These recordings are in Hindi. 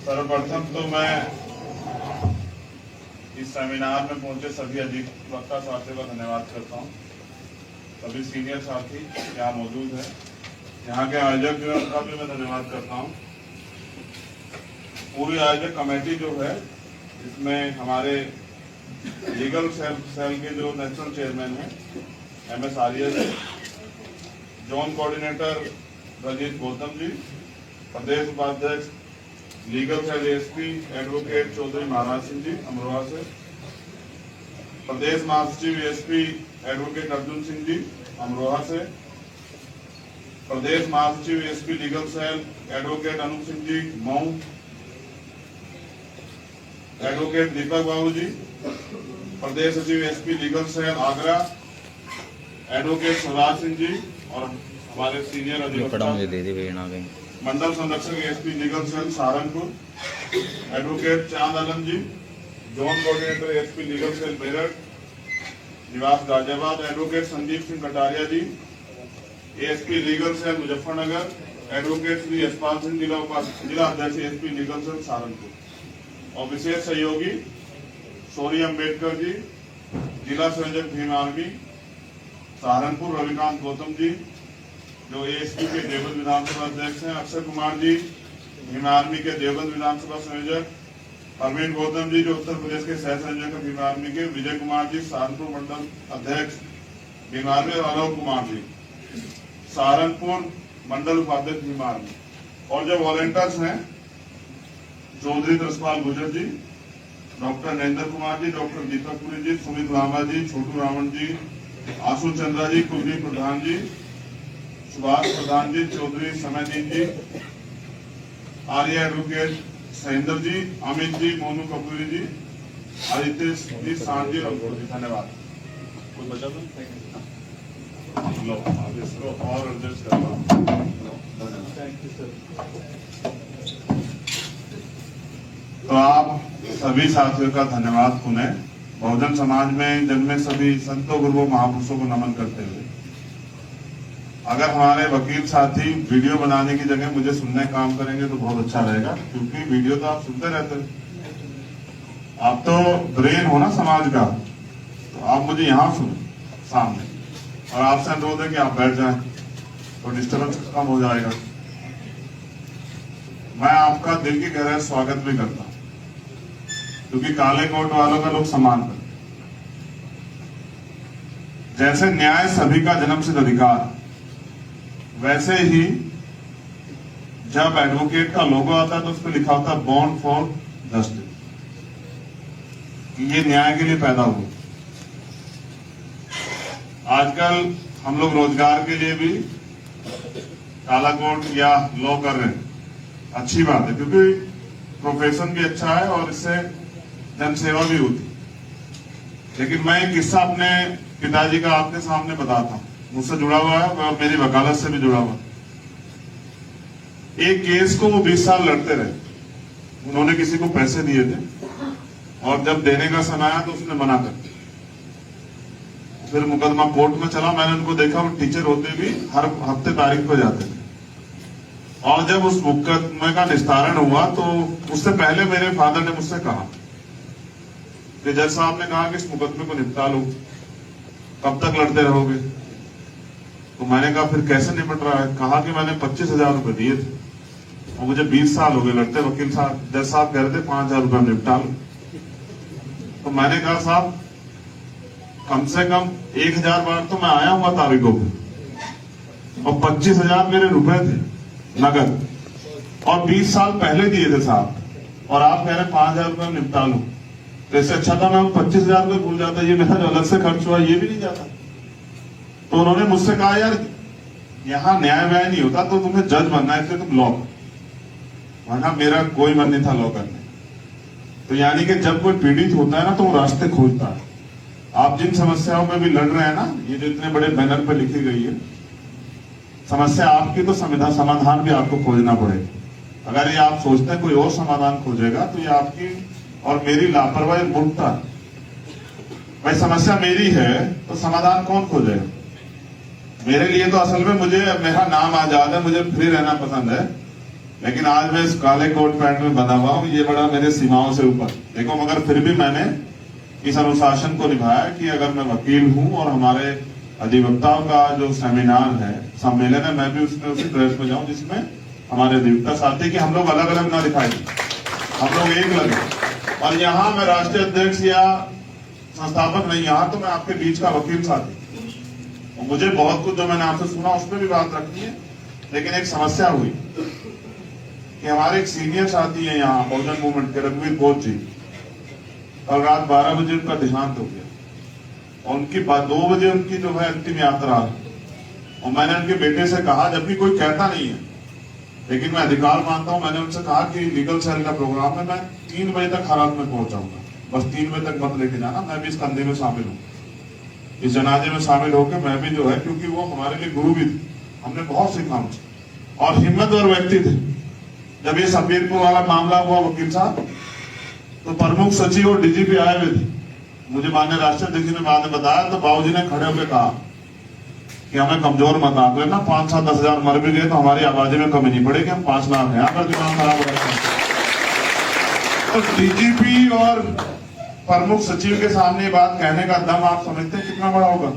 सर्वप्रथम तो मैं इस सेमिनार में पहुंचे सभी अधिवक्ता साथियों का धन्यवाद करता हूं। सभी सीनियर साथी यहाँ मौजूद हैं, यहाँ के आयोजक जो है उनका भी मैं धन्यवाद करता हूं। पूरी आयोजक कमेटी जो है इसमें हमारे लीगल सेल के जो नेशनल चेयरमैन हैं MS Arya ji, zone coordinator Rajit Gautam ji, प्रदेश उपाध्यक्ष legal cell ASP advocate Chaudhary Maharaj Singh ji Amroha से, प्रदेश महासचिव ASP एडवोकेट अर्जुन सिंह जी अमरोहा से, प्रदेश महासचिव ASP legal cell advocate Anoop Singh ji Mau, advocate Deepak Babu ji, प्रदेश सचिव ASP legal cell Agra advocate Swaraj Singh ji, और हमारे सीनियर अधिवक्ता मंडल संरक्षक ASP legal cell Saharanpur advocate Chand Alam ji, zone coordinator ASP legal cell Meerut निवास Ghaziabad advocate Sandeep Singh Kataria ji, ASP legal cell Muzaffarnagar advocate Shri Yashpal Singh जिला अध्यक्ष ASP लीगल सेल सहारनपुर, और विशेष सहयोगी सोनी अम्बेडकर जी, जिला संयोजक भीम आर्मी सहारनपुर रविकांत गौतम जी जो ASP के देवबंद विधानसभा अध्यक्ष हैं, अक्षय कुमार जी भीम आर्मी के देवबंद विधानसभा संयोजक, परवीन गौतम जी जो उत्तर प्रदेश के सह संयोजक हैं भीम आर्मी के, विजय कुमार जी सहारनपुर मंडल अध्यक्ष भीम आर्मी, और अलोक कुमार जी सहारनपुर मंडल उपाध्यक्ष भीम आर्मी, और जो वॉलेंटियर्स हैं चौधरी तरसपाल गुजर जी, डॉक्टर नरेंद्र कुमार जी, डॉक्टर दीपक पुरी जी, सुमित लांबा जी, छोटू रावण जी, आशु चंद्रा जी, कुलदीप प्रधान जी, सुभाष प्रधान जी, चौधरी समयदीन जी, आर्य एडवोकेट सहिंदर जी, अमित जी, मोनू कपूरी जी, आदित्य जी, सांझ जी, रंगपुर जी, धन्यवाद। कुछ बचा लो अब इसको और एडजस्ट कर लो। तो आप सभी साथियों का धन्यवाद पुनः बहुजन समाज में जन्मे सभी संतों गुरुओं महापुरुषों को नमन करते हुए, अगर हमारे वकील साथी वीडियो बनाने की जगह मुझे सुनने का काम करेंगे तो बहुत अच्छा रहेगा, क्योंकि वीडियो तो आप सुनते रहते हैं। आप तो ब्रेन हो ना समाज का, तो आप मुझे यहाँ सुने सामने, और आपसे अनुरोध है कि आप बैठ जाएं तो डिस्टर्बेंस कम हो जाएगा। मैं आपका दिल की गहराई स्वागत भी करता हूं, क्योंकि काले कोट वालों का लोग सम्मान करते। जैसे न्याय सभी का जन्मसिद्ध अधिकार, वैसे ही जब एडवोकेट का लोगो आता है तो उस पर लिखा होता है बॉर्न फॉर जस्टिस, ये न्याय के लिए पैदा हुआ। आजकल हम लोग रोजगार के लिए भी काला कोट या लॉ कर रहे हैं, अच्छी बात है, क्योंकि प्रोफेशन भी अच्छा है और इससे जनसेवा भी होती। लेकिन मैं एक किस्सा अपने पिताजी का आपके सामने बताता हूं, मुझसे जुड़ा हुआ है और मेरी वकालत से भी जुड़ा हुआ। एक केस को वो 20 साल लड़ते रहे। उन्होंने किसी को पैसे दिए थे और जब देने का समय आया तो उसने मना कर दिया। फिर मुकदमा कोर्ट में चला। मैंने उनको देखा, वो टीचर होते भी हर हफ्ते तारीख को जाते थे, और जब उस मुकदमे का निस्तारण हुआ तो उससे पहले मेरे फादर ने मुझसे कहा कि जज साहब ने कहा कि इस मुकदमे को निपटा लो, कब तक लड़ते रहोगे? तो मैंने कहा फिर कैसे निपट रहा है? कहा कि मैंने 25,000 रुपए दिए थे और मुझे 20 साल हो गए लड़ते। वकील साहब, जज साहब कह रहे थे 5,000 रुपए निपटा लो। तो मैंने कहा साहब कम से कम 1,000 बार तो मैं आया हुआ तारीखों पे, और 25,000 मेरे रुपए थे नगद, और 20 साल पहले दिए थे साहब, और आप कह रहे 5,000 रुपए निपटा लो। तो इससे अच्छा था मैं 25,000 रुपए भूल जाता, ये मेरा जो अलग से खर्च हुआ ये भी नहीं जाता। तो उन्होंने मुझसे कहा यार यहाँ न्याय व्याय नहीं होता, तो तुम्हें जज बनना है, इसलिए तुम लॉ करो। वरना मेरा कोई मन नहीं था लॉ करने। तो यानी कि जब कोई पीड़ित होता है ना तो वो रास्ते खोजता है। आप जिन समस्याओं में भी लड़ रहे हैं ना, ये जो इतने बड़े बैनर पे लिखी गई है समस्या आपकी, तो समाधान भी आपको खोजना पड़ेगा। अगर ये आप सोचते हैं कोई और समाधान खोजेगा तो ये आपकी और मेरी लापरवाही मूर्खता है। भाई समस्या मेरी है तो समाधान कौन खोजेगा? मेरे लिए तो असल में मुझे मेरा नाम आजाद है, मुझे फ्री रहना पसंद है। लेकिन आज मैं इस काले कोट पैंट में बना हुआ हूं, ये बड़ा मेरे सीमाओं से ऊपर देखो, मगर फिर भी मैंने इस अनुशासन को निभाया कि अगर मैं वकील हूं और हमारे अधिवक्ताओं का जो सेमिनार है, सम्मेलन है, मैं भी उसमें उसी ड्रेस में जाऊं जिसमें हमारे अधिवक्ता साथी कि हम लोग अलग अलग ना दिखाई, हम लोग एक लगे। और यहाँ मैं राष्ट्रीय अध्यक्ष या संस्थापक नहीं, यहाँ तो मैं आपके बीच का वकील साथी। और मुझे बहुत कुछ जो मैंने आपसे सुना उसमें भी बात रखनी है, लेकिन एक समस्या हुई कि हमारे एक सीनियर साथी है यहाँ बहुजन मूवमेंट के, रघुवीर बोध जी, कल रात 12 बजे उनका देहांत हो गया और उनकी 2 बजे उनकी जो है अंतिम यात्रा है। और मैंने उनके बेटे से कहा, जबकि कोई कहता नहीं है लेकिन मैं अधिकार मानता हूं, मैंने उनसे कहा कि लीगल सेल का प्रोग्राम है, मैं 3 बजे तक हालात में पहुंचाऊंगा, बस 3 बजे तक मत लेके जाना, मैं भी इस कंधे में शामिल हूँ, इस जनाजे में शामिल होकर मैं भी जो है, क्योंकि वो हमारे लिए गुरु भी थे, हमने बहुत सीखा उनसे और हिम्मतवर व्यक्ति थे। जब ये सफीरपुर वाला मामला हुआ वकील साहब, तो प्रमुख सचिव और डीजीपी आए हुए थे, मुझे माननीय राष्ट्रीय अध्यक्ष ने बाद में बताया, तो बाबूजी ने खड़े होकर कहा कि हमें कमजोर मत आंक लेना, 5-7-10 हजार मर भी गए तो हमारी आबादी में कमी नहीं पड़ेगी, हम 5 लाख हैं, अगर दिमाग खराब हो रहा है। तो डीजीपी और प्रमुख सचिव के सामने ये बात कहने का दम आप समझते हैं कितना बड़ा होगा,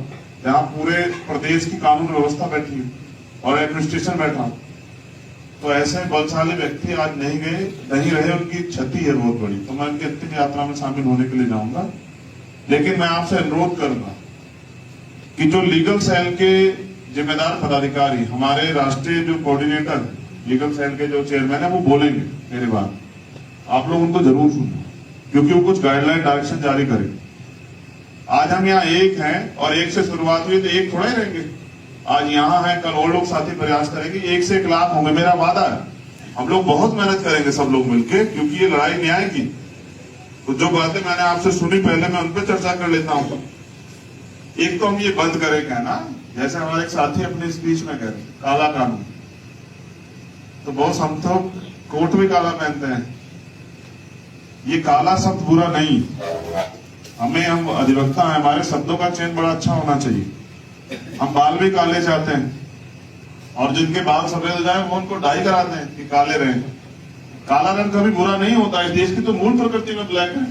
जहां पूरे प्रदेश की कानून व्यवस्था बैठी है और एडमिनिस्ट्रेशन बैठा। तो ऐसे बलशाली व्यक्ति आज नहीं गए, नहीं रहे, उनकी क्षति है बहुत बड़ी। तो मैं उनकी अंतिम यात्रा में शामिल होने के लिए जाऊंगा, लेकिन मैं आपसे अनुरोध करूंगा कि जो लीगल सेल के जिम्मेदार पदाधिकारी, हमारे राष्ट्रीय जो कोऑर्डिनेटर लीगल सेल के जो चेयरमैन है, वो बोलेंगे मेरे बाद, आप लोग उनको जरूर सुनना, क्योंकि वो कुछ गाइडलाइन डायरेक्शन जारी करेंगे। आज हम यहाँ एक हैं और एक से शुरुआत हुई, तो एक थोड़ा ही रहेंगे। आज यहाँ है, कल और लोग साथी प्रयास करेंगे, 1 से 1 लाख होंगे, मेरा वादा है। हम लोग बहुत मेहनत करेंगे सब लोग मिलके, क्योंकि ये लड़ाई न्याय की। तो जो बातें मैंने आपसे सुनी पहले मैं उन पर चर्चा कर लेता हूँ। एक तो हम ये बंद करें कहना, जैसे हमारे एक साथी अपने स्पीच में कह रहे काला कानून, तो बहुत हम तो कोट भी काला पहनते हैं, ये काला शब्द बुरा नहीं, हमें, हम अधिवक्ता हैं, हमारे शब्दों का चयन बड़ा अच्छा होना चाहिए। हम बाल भी काले चाहते हैं और जिनके बाल सफेद हो जाए वो उनको डाई कराते हैं कि काले रहे। काला रंग कभी बुरा नहीं होता, इस देश की तो मूल प्रकृति में ब्लैक है,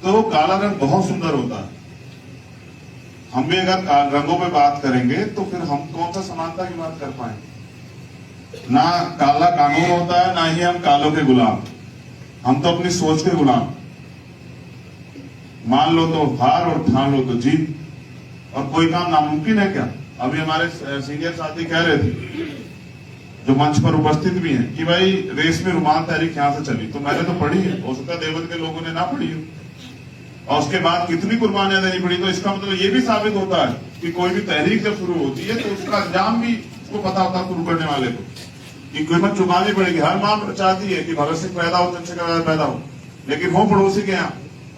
तो काला रंग बहुत सुंदर होता है। हम भी अगर रंगों पे बात करेंगे तो फिर हम कौन सा समानता की बात कर पाएंगे। ना काला कानून होता है, ना ही हम कालों के गुलाम, हम तो अपनी सोच के गुलाम। मान लो तो हार और ठान लो तो जीत, और कोई काम नामुमकिन है क्या। अभी हमारे सीनियर साथी कह रहे थे, जो मंच पर उपस्थित भी हैं, कि भाई रेशमी रुमाल तहरीक यहां से चली, तो मैंने तो पढ़ी है, हो सकता है देवबंद के लोगों ने ना पढ़ी हो, और उसके बाद कितनी कुर्बानियां देनी पड़ी। तो इसका मतलब ये भी साबित होता है कि कोई भी तहरीक जब शुरू होती है तो उसका अंजाम भी उसको पता होता है, शुरू करने वाले को, कि कीमत चुकानी पड़ेगी। हर मां चाहती है कि भगत सिंह पैदा हो, चंद्रशेखर पैदा हो, लेकिन हो पड़ोसी के यहाँ,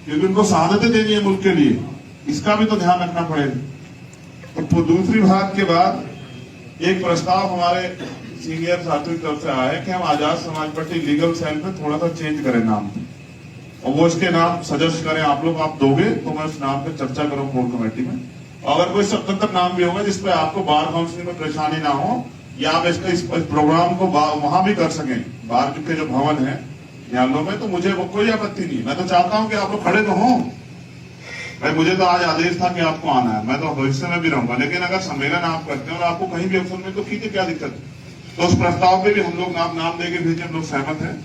क्योंकि उनको शहादतें देनी है मुल्क के लिए, इसका भी तो ध्यान रखना पड़ेगा। तो दूसरी बात के बाद एक प्रस्ताव हमारे सीनियर साथियों की तरफ से आया है कि हम Azad Samaj party legal cell पे थोड़ा सा चेंज करें नाम, और वो इसके नाम सजेस्ट करें आप लोग, आप दोगे तो मैं उस नाम पे चर्चा करूं कोर कमेटी में। अगर कोई स्वतंत्र नाम भी होगा जिसपे आपको बार काउंसिल में परेशानी ना हो, या आप इसका इस प्रोग्राम को वहां भी कर सकें, बार के जो भवन है न्यायालयों में, तो मुझे वो कोई आपत्ति नहीं। मैं तो चाहता हूं कि आप लोग खड़े तो हों भाई, मुझे तो आज आदेश था कि आपको आना है, मैं तो भविष्य में भी रहूंगा, लेकिन अगर सम्मेलन आप करते हैं और आपको कहीं भी अवसर में, तो ठीक है, क्या दिक्कत है। तो उस प्रस्ताव पे भी हम लोग नाम देके भेजे, हम लोग सहमत हैं।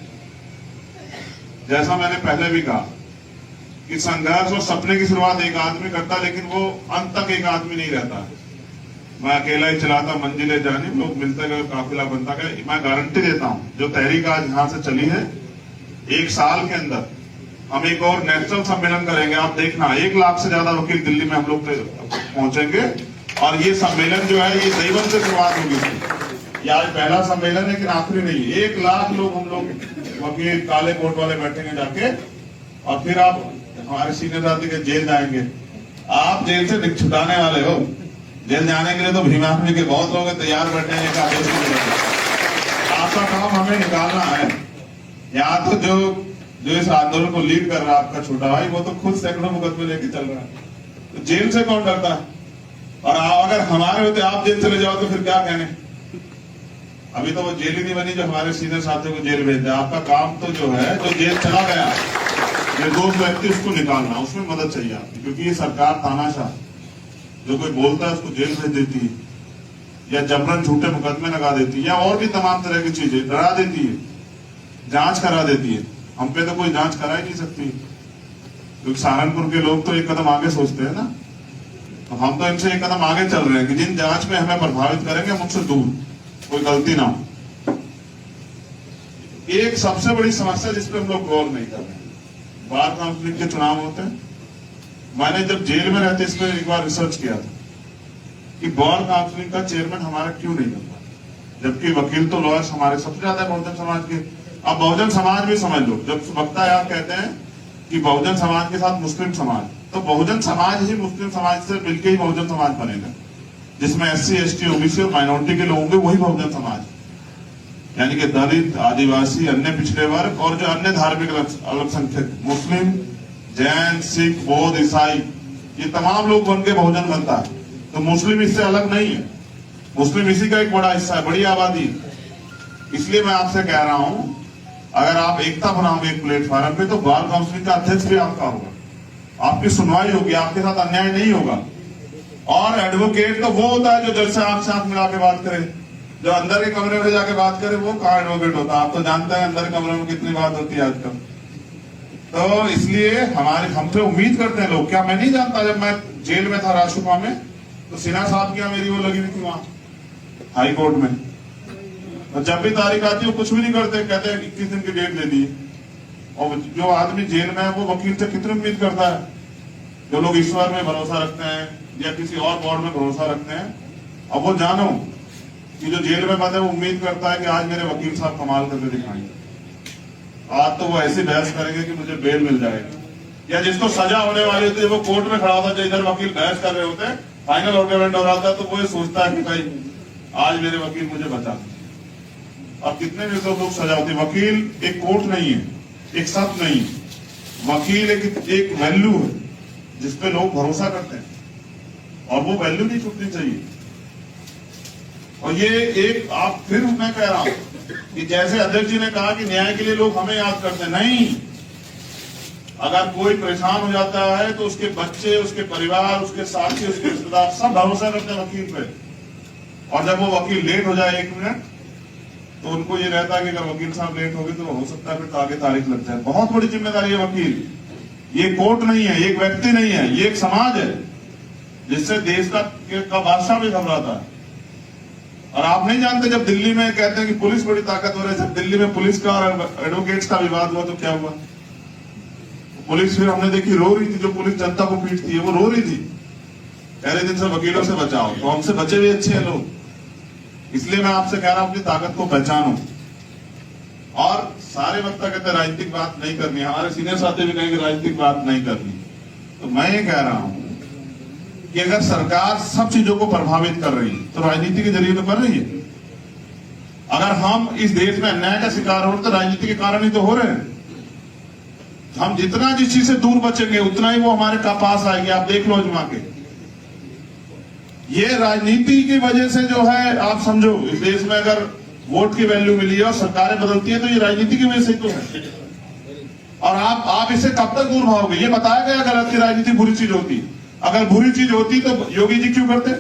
जैसा मैंने पहले भी कहा कि संघर्ष और सपने की शुरुआत एक आदमी करता, लेकिन वो अंत तक एक आदमी नहीं रहता। मैं अकेला ही चलाता मंजिले जानी, लोग मिलते गए, काफिला बनता गया। मैं गारंटी देता हूं, जो तहरीक आज यहां से चली है, 1 साल के अंदर हम एक और नेशनल सम्मेलन करेंगे। आप देखना, 1 लाख से ज्यादा वकील दिल्ली में हम लोग पहुंचेंगे, और ये सम्मेलन जो है, ये देवबंद से शुरुआत होगी। ये आज पहला सम्मेलन है, लेकिन आखिरी नहीं है। 1 लाख लोग हम लोग वकील काले कोट वाले बैठेंगे जाके, और फिर आप हमारे सीनियर साथी के जेल जाएंगे। आप जेल से छुटाने वाले हो, जेल जाने के लिए तो भीमाफी के बहुत लोग तैयार बैठे हैं, आपका काम हमें निकालना है। यहाँ तो जो इस आंदोलन को लीड कर रहा है आपका छोटा भाई, वो तो खुद सैकड़ों मुकदमे लेके चल रहा है, तो जेल से कौन डरता है। और अगर हमारे होते आप जेल चले जाओ तो फिर क्या कहने। अभी तो वो जेल ही नहीं बनी जो हमारे सीनियर साथियों को जेल भेज दिया। आपका काम तो जो है, जो जेल चला गया निर्दोष व्यक्ति, उसको निकालना, उसमें मदद चाहिए आपकी। क्योंकि ये सरकार तानाशाह, जो कोई बोलता है उसको जेल भेज देती है, या जबरन झूठे मुकदमे लगा देती है, या और भी तमाम तरह की चीजें डरा देती है, जांच करा देती है। हम पे तो कोई जांच करा ही नहीं सकती, क्योंकि सहारनपुर के लोग तो एक कदम आगे सोचते हैं ना। तो हम तो इनसे एक कदम आगे चल रहे हैं कि जिन जांच में हमें प्रभावित करेंगे मुझसे दूर, कोई गलती ना हो। एक सबसे बड़ी समस्या जिस पे हम लोग गौर नहीं कर रहे हैं, बार काउंसिलिंग के चुनाव होते हैं। मैंने जब जेल में रहते इस पर एक बार रिसर्च किया था कि बार काउंसिलिंग का चेयरमैन हमारा क्यों नहीं बनता, जबकि वकील तो लॉयर्स हमारे सबसे ज्यादा बहुजन समाज के। अब बहुजन समाज भी समझ लो, जब वक्ता यहाँ कहते हैं कि बहुजन समाज के साथ मुस्लिम समाज, तो बहुजन समाज ही मुस्लिम समाज से मिलकर ही बहुजन समाज बनेगा, जिसमें SC ST OBC और माइनॉरिटी के लोग होंगे, वही बहुजन समाज। यानी कि दलित, आदिवासी, अन्य पिछड़े वर्ग और जो अन्य धार्मिक अल्पसंख्यक, मुस्लिम, जैन, सिख, बौद्ध, ईसाई, ये तमाम लोग बन के बहुजन बनता है। तो मुस्लिम इससे अलग नहीं है, मुस्लिम इसी का एक बड़ा हिस्सा है, बड़ी आबादी। इसलिए मैं आपसे कह रहा हूं, अगर आप एकता बनाओगे एक प्लेटफॉर्म पे, तो बार काउंसिलिंग का अध्यक्ष भी आपका होगा, आपकी सुनवाई होगी, आपके साथ अन्याय नहीं होगा। और एडवोकेट तो वो होता है जो जज से आंख मिला के बात करे, जो अंदर के कमरे में जाके बात करे, वो कहाँ एडवोकेट होता है। आप तो जानते हैं अंदर के कमरे में कितनी बात होती है आजकल। तो इसलिए हमसे उम्मीद करते हैं लोग। क्या मैं नहीं जानता, जब मैं जेल में था राशुपा में, तो सिन्हा साहब की यहाँ मेरी वो लगी हुई थी वहां हाई कोर्ट में, और जब भी तारीख आती है वो कुछ भी नहीं करते, कहते हैं 21 दिन की डेट दे दी। और जो आदमी जेल में है वो वकील से कितनी उम्मीद करता है। जो लोग ईश्वर में भरोसा रखते हैं या किसी और गॉड में भरोसा रखते हैं, अब वो जानो कि जो जेल में बंद है वो उम्मीद करता है कि आज मेरे वकील साहब कमाल करके दिखाएंगे, आज तो वो ऐसी बहस करेंगे कि मुझे बेल मिल जाएगी। या जिसको सजा होने वाली होती है वो कोर्ट में खड़ा होता है, इधर वकील बहस कर रहे होते हैं, फाइनल आर्गुमेंट हो रहा था, तो वो ये सोचता है कि भाई आज मेरे वकील मुझे बचा। अब कितने निर्दोष लोग सजा होती है। वकील एक कोर्ट नहीं है, एक शब्द नहीं, वकील एक वैल्यू है जिसपे लोग भरोसा करते हैं, और वो वैल्यू नहीं छूटनी चाहिए। और ये एक आप फिर मैं कह रहा हूं कि जैसे अध्यक्ष जी ने कहा कि न्याय के लिए लोग हमें याद करते हैं, नहीं, अगर कोई परेशान हो जाता है तो उसके बच्चे, उसके परिवार, उसके साथी, उसके रिश्तेदार सब भरोसा करते हैं वकील पे। और जब वो वकील लेट हो जाए 1 मिनट, तो उनको ये रहता है कि अगर वकील साहब लेट हो गए तो हो सकता है फिर आगे तारीख लग जाए। बहुत बड़ी जिम्मेदारी है वकील। ये कोर्ट नहीं है, ये एक व्यक्ति नहीं है, ये एक समाज है जिससे देश का बादशाह भी घबराता है। और आप नहीं जानते, जब दिल्ली में कहते हैं कि पुलिस बड़ी ताकतवर है, जब दिल्ली में पुलिस का और एडवोकेट्स का विवाद हुआ तो क्या हुआ? पुलिस फिर हमने देखी रो रही थी, जो पुलिस जनता को पीटती है वो रो रही थी, पहले दिन से वकीलों से बचाओ। तो हमसे बचे भी अच्छे हैं लोग। इसलिए मैं आपसे कह रहा हूं अपनी ताकत को पहचानो। और सारे वक्ता कहते हैं राजनीतिक बात नहीं करनी, हमारे सीनियर साथी भी कहेंगे राजनीतिक बात नहीं करनी। तो मैं ये कह रहा हूं कि अगर सरकार सब चीजों को प्रभावित कर रही है तो राजनीति के जरिए तो कर रही है। अगर हम इस देश में अन्याय का शिकार हो रहे तो राजनीति के कारण ही तो हो रहे हैं। हम जितना जिस चीज से दूर बचेंगे उतना ही वो हमारे पास आएगी। आप देख लो अजमा के, ये राजनीति की वजह से जो है, आप समझो इस देश में अगर वोट की वैल्यू मिली है और सरकारें बदलती है तो ये राजनीति की वजह से तो है। और आप इससे कब तक दूर भागोगे? ये बताया गया गलत की राजनीति बुरी चीज होती। अगर बुरी चीज होती तो योगी जी क्यों करते?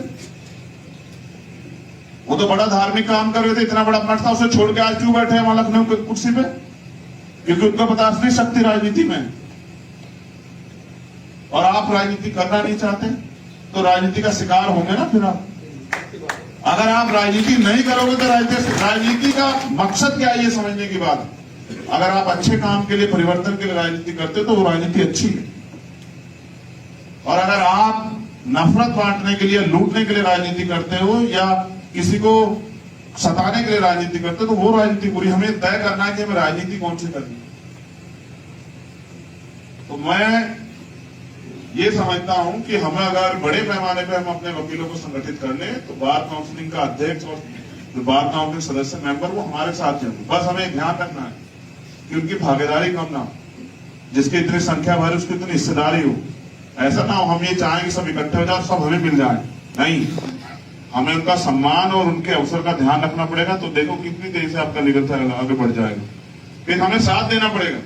वो तो बड़ा धार्मिक काम कर रहे थे, इतना बड़ा मठ था, उसे छोड़ के आज क्यों बैठे हैं वहां लखनऊ की कुर्सी पे? क्योंकि उनको पता असली शक्ति राजनीति में। और आप राजनीति करना नहीं चाहते तो राजनीति का शिकार होंगे ना फिर आप। अगर आप राजनीति नहीं करोगे तो राजनीति का मकसद क्या है ये समझने की बात। अगर आप अच्छे काम के लिए, परिवर्तन के लिए राजनीति करते हो तो वो राजनीति अच्छी है। और अगर आप नफरत बांटने के लिए, लूटने के लिए राजनीति करते हो या किसी को सताने के लिए राजनीति करते हो तो वो राजनीति बुरी। हमें तय करना है कि हमें राजनीति कौन सी करनी है। तो मैं ये समझता हूं कि हमें अगर बड़े पैमाने पे हम अपने वकीलों को संगठित कर लें तो बार काउंसिलिंग का अध्यक्ष और जो बार काउंसिलिंग सदस्य मेंबर वो हमारे साथ हैं। बस हमें ध्यान रखना है कि उनकी भागीदारी कम ना हो, जिसकी इतनी संख्या भर उसकी इतनी हिस्सेदारी हो। ऐसा ना हो हम ये चाहें कि सब इकट्ठे हो जाए, सब हमें मिल जाए, नहीं। हमें उनका सम्मान और उनके अवसर का ध्यान रखना पड़ेगा। तो देखो कितनी तेजी से आपका निरंतर आगे बढ़ जाएगा। फिर हमें साथ देना पड़ेगा।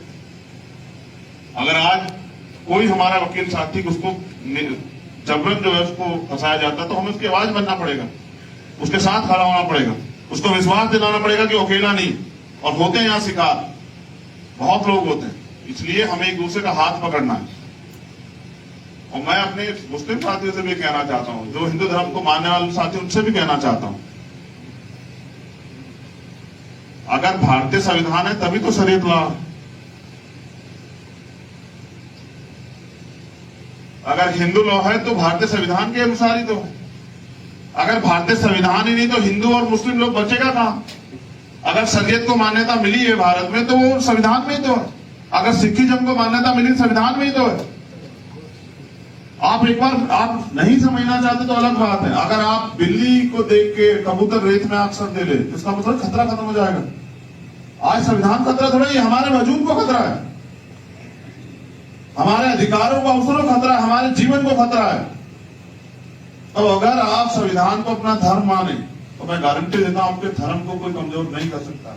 अगर आज कोई हमारा वकील साथी उसको जबरन जो है उसको फंसाया जाता है तो हमें उसकी आवाज बनना पड़ेगा, उसके साथ खड़ा होना पड़ेगा, उसको विश्वास दिलाना पड़ेगा कि अकेला नहीं। और होते हैं यहाँ शिकार, बहुत लोग होते हैं, इसलिए हमें एक दूसरे का हाथ पकड़ना है। और मैं अपने मुस्लिम साथियों से भी कहना चाहता हूं, जो हिंदू धर्म को मानने वाले साथी, उनसे भी कहना चाहता हूं, अगर भारतीय संविधान है तभी तो शरीयत लॉ। अगर हिंदू लॉ है तो भारतीय संविधान के अनुसार ही तो है। अगर भारतीय संविधान ही नहीं तो हिंदू और मुस्लिम लोग बचेगा कहां? अगर शरीयत को मान्यता मिली है भारत में तो वो संविधान में ही तो है। अगर सिखिज्म को मान्यता मिली संविधान में ही तो है। आप एक बार आप नहीं समझना चाहते तो अलग बात है। अगर आप बिल्ली को देख के कबूतर रेत में अक्सर दे ले तो इसका मतलब खतरा खत्म हो जाएगा। आज संविधान खतरा थोड़ा, ये हमारे वजूद को खतरा है, हमारे अधिकारों को, अवसरों को खतरा है, हमारे जीवन को खतरा है। तो अगर आप संविधान को अपना धर्म माने तो मैं गारंटी देता हूं आपके धर्म को कोई कमजोर नहीं कर सकता।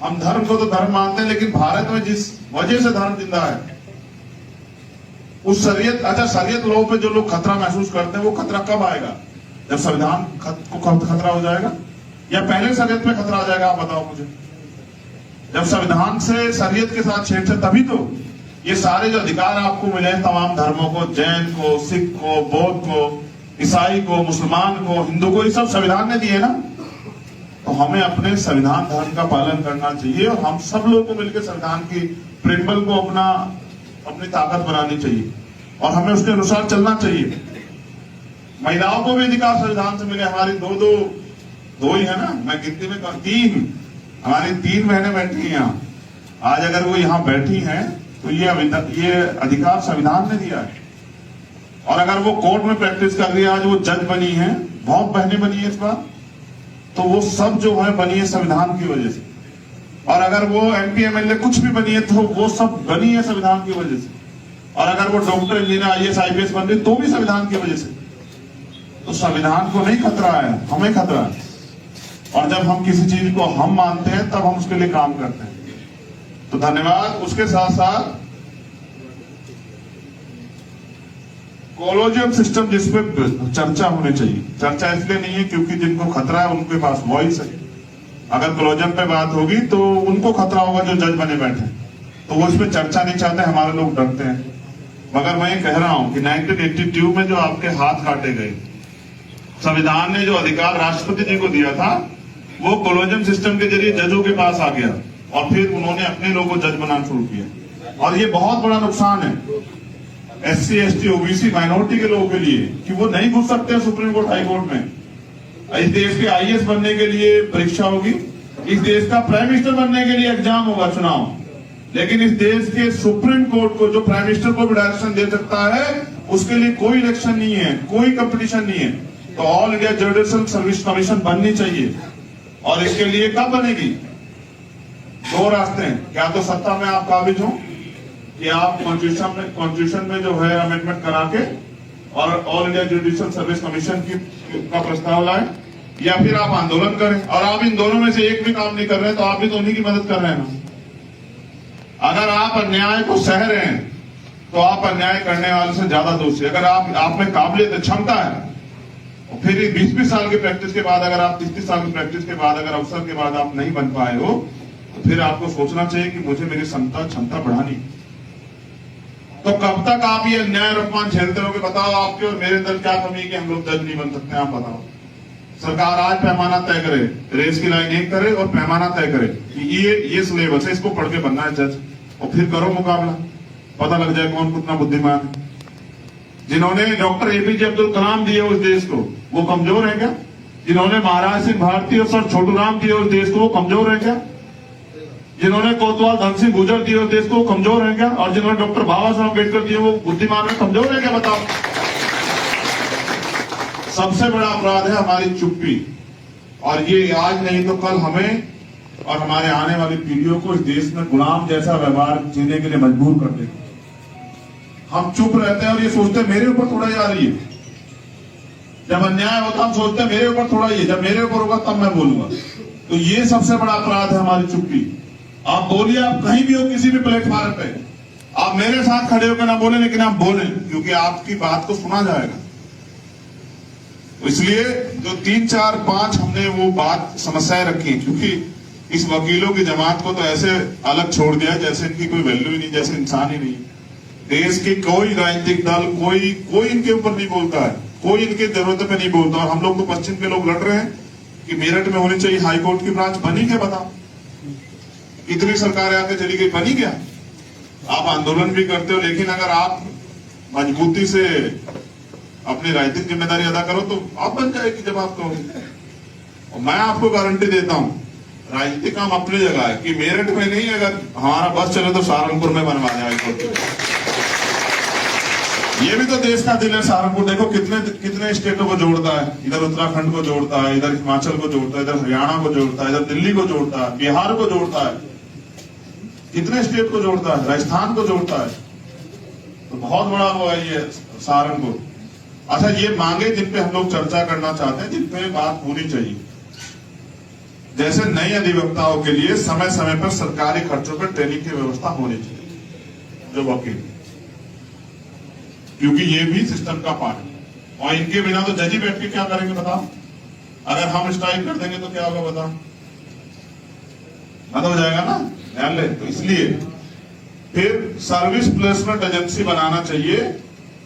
हम धर्म को तो धर्म मानते हैं, लेकिन भारत में जिस वजह से धर्म जिंदा है उस शरीयत, अच्छा शरीयत लॉ पे जो लोग खतरा महसूस करते हैं वो खतरा कब आएगा? जब संविधान को खतरा हो जाएगा या पहले शरीयत पे खतरा आ जाएगा? आप बताओ मुझे। जब संविधान से शरीयत के साथ छेड़छाड़, तभी तो ये सारे जो अधिकार आपको मिले हैं तमाम धर्मों को, जैन को, सिख को, बौद्ध को, ईसाई को, मुसलमान को, हिंदू को, ये सब संविधान ने दिए ना। तो हमें अपने संविधान धर्म का पालन करना चाहिए और हम सब लोगों को मिलकर संविधान की प्रिंसिपल को अपनी ताकत बनानी चाहिए और हमें उसके अनुसार चलना चाहिए। महिलाओं को भी अधिकार संविधान से मिले। हमारी दो ही है ना, मैं गिनती में तीन, हमारी 3 बहनें बैठी हैं यहाँ। आज अगर वो यहाँ बैठी हैं तो ये अधिकार संविधान ने दिया है। और अगर वो कोर्ट में प्रैक्टिस कर रही है, आज वो जज बनी है, बहुत बहनें बनी है इस बार, तो वो सब जो है बनी है संविधान की वजह से। और अगर वो MP MLA कुछ भी बनी है तो वो सब बनी है संविधान की वजह से। और अगर वो डॉक्टर, इंजीनियर, IAS IPS बन रही तो भी संविधान की वजह से। तो संविधान को नहीं खतरा है, हमें खतरा है। और जब हम किसी चीज को हम मानते हैं तब हम उसके लिए काम करते हैं। तो धन्यवाद। उसके साथ साथ कॉलोजियम सिस्टम जिसपे चर्चा होनी चाहिए। चर्चा इसलिए नहीं है क्योंकि जिनको खतरा है उनके पास वॉइस है। अगर कॉलोजियम पे बात होगी तो उनको खतरा होगा जो जज बने बैठे, तो वो इसमें चर्चा नहीं चाहते, हमारे लोग डरते हैं। मगर मैं ये कह रहा हूं कि 1982 में जो आपके हाथ काटे गए, संविधान ने जो अधिकार राष्ट्रपति जी को दिया था वो कॉलोजियम सिस्टम के जरिए जजों के पास आ गया और फिर उन्होंने अपने लोगों को जज बनाना शुरू किया। और ये बहुत बड़ा नुकसान है SC ST OBC माइनॉरिटी के लोगों के लिए कि वो नहीं घुस सकते सुप्रीम कोर्ट, हाई कोर्ट में। इस देश के IAS बनने के लिए परीक्षा होगी, इस देश का प्राइम मिनिस्टर बनने के लिए एग्जाम होगा, चुनाव। लेकिन इस देश के सुप्रीम कोर्ट को, जो प्राइम मिनिस्टर को भी डायरेक्शन दे सकता है, उसके लिए कोई इलेक्शन नहीं है, कोई कंपटीशन नहीं है। तो all India judicial service commission बननी चाहिए। और इसके लिए कब बनेगी? 2 रास्ते हैं। क्या तो सत्ता में आप काबिज हो कि आप कॉन्स्टिट्यूशन में जो है अमेंडमेंट करा के और all India judicial service commission का प्रस्ताव लाए, या फिर आप आंदोलन करें। और आप इन दोनों में से एक भी काम नहीं कर रहे हैं तो आप भी तो उन्हीं की मदद कर रहे हैं ना। अगर आप अन्याय को सह रहे हैं तो आप अन्याय करने वाले से ज्यादा दोषी। अगर आप में काबिलियत, क्षमता है, और फिर 20-20 साल की प्रैक्टिस के बाद, अगर आप 30-30 साल की प्रैक्टिस के बाद, अगर अवसर के बाद आप नहीं बन पाए हो, तो फिर आपको सोचना चाहिए कि मुझे मेरी क्षमता बढ़ानी। तो कब तक आप ये अन्याय और अपमान झेलते रहोगे? बताओ आपके और मेरे अंदर क्या कमी है कि हम लोग जज नहीं बन सकते? आप बताओ। सरकार आज पैमाना तय करे, रेस की लाइन एक करे और पैमाना तय करे कि ये सिलेबस है, इसको पढ़ के बनना है जज, और फिर करो मुकाबला, पता लग जाए कौन कितना बुद्धिमान है। जिन्होंने डॉक्टर APJ अब्दुल कलाम दिए उस देश को, वो कमजोर है क्या? जिन्होंने महाराज सिंह भारती और सर छोटू राम दिए उस देश को, वो कमजोर है क्या? जिन्होंने कोतवाल धन सिंह गुर्जर दिए उस देश को, वो कमजोर है क्या? और जिन्होंने डॉक्टर बाबा साहब अम्बेडकर दिए वो बुद्धिमान है, कमजोर है क्या? बताओ। सबसे बड़ा अपराध है हमारी चुप्पी। और ये आज नहीं तो कल हमें और हमारे आने वाली पीढ़ियों को इस देश में गुलाम जैसा व्यवहार जीने के लिए मजबूर कर देगा। हम चुप रहते हैं और ये सोचते हैं मेरे ऊपर थोड़ा जा रही है। जब अन्याय होता हम सोचते हैं मेरे ऊपर थोड़ा ही, जब मेरे ऊपर होगा तब मैं बोलूंगा। तो ये सबसे बड़ा अपराध है हमारी चुप्पी। आप बोलिए, आप कहीं भी हो, किसी भी प्लेटफॉर्म पे, आप मेरे साथ खड़े होकर ना बोले, लेकिन आप बोले, क्योंकि आपकी बात को सुना जाएगा। इसलिए जो 3, 4, 5 हमने वो बात समस्याएं रखी, क्योंकि इस वकीलों की जमात को तो ऐसे अलग छोड़ दिया जैसे इनकी कोई वैल्यू ही नहीं, जैसे इंसान ही नहीं। देश की कोई राजनीतिक दल, कोई इनके ऊपर नहीं बोलता है, कोई इनकी जरूरत पे नहीं बोलता। और हम लोग तो पश्चिम के लोग लड़ रहे हैं कि मेरठ में होनी चाहिए हाई कोर्ट की ब्रांच। बनी क्या बताओ? इतनी सरकारें आके चली गई, बनी क्या? आप आंदोलन भी करते हो, लेकिन अगर आप मजबूती से अपनी राजनीतिक जिम्मेदारी अदा करो तो आप बन जाएगी जब आप कहोगे। और मैं आपको गारंटी देता हूं, राजनीतिक काम अपनी जगह है कि मेरठ में नहीं, अगर हमारा बस चले तो सहारनपुर में बनवा जाए। ये भी तो देश का दिल है सहारनपुर। देखो कितने स्टेटों को जोड़ता है, इधर उत्तराखंड को जोड़ता है, इधर हिमाचल को जोड़ता है, इधर हरियाणा को जोड़ता है, इधर दिल्ली को जोड़ता है, बिहार को जोड़ता है, कितने स्टेट को जोड़ता है, राजस्थान को जोड़ता है। तो बहुत बड़ा वो है ये सहारनपुर। अच्छा, ये मांगे जिन पे हम लोग चर्चा करना चाहते हैं, जिन पे बात होनी चाहिए, जैसे नए अधिवक्ताओं के लिए समय समय पर सरकारी खर्चों पर ट्रेनिंग की व्यवस्था होनी चाहिए, जो वकील, क्योंकि ये भी सिस्टम का पार्ट है। और इनके बिना तो जज ही बैठ के क्या करेंगे बताओ? अगर हम स्ट्राइक कर देंगे तो क्या होगा बताओ? बंद हो जाएगा ना, ध्यान ले। तो इसलिए फिर सर्विस प्लेसमेंट एजेंसी बनाना चाहिए,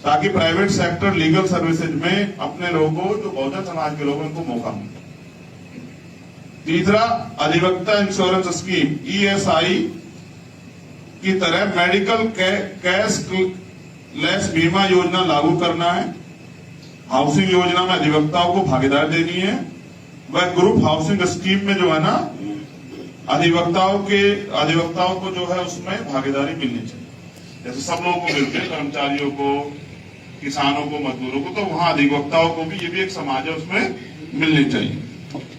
ताकि प्राइवेट सेक्टर लीगल सर्विसेज में अपने लोगों को, जो बहुजन समाज के लोगों को मौका मिले। तीसरा, अधिवक्ता इंश्योरेंस स्कीम ESI की तरह मेडिकल कैशलेस बीमा योजना लागू करना है। हाउसिंग योजना में अधिवक्ताओं को भागीदारी देनी है। वह ग्रुप हाउसिंग स्कीम में जो है ना, अधिवक्ताओं को जो है उसमें भागीदारी मिलनी चाहिए। जैसे सब लोगों को मिलते हैं, कर्मचारियों को, किसानों को, मजदूरों को, तो वहां अधिवक्ताओं को भी, ये भी एक समाज है, उसमें मिलनी चाहिए।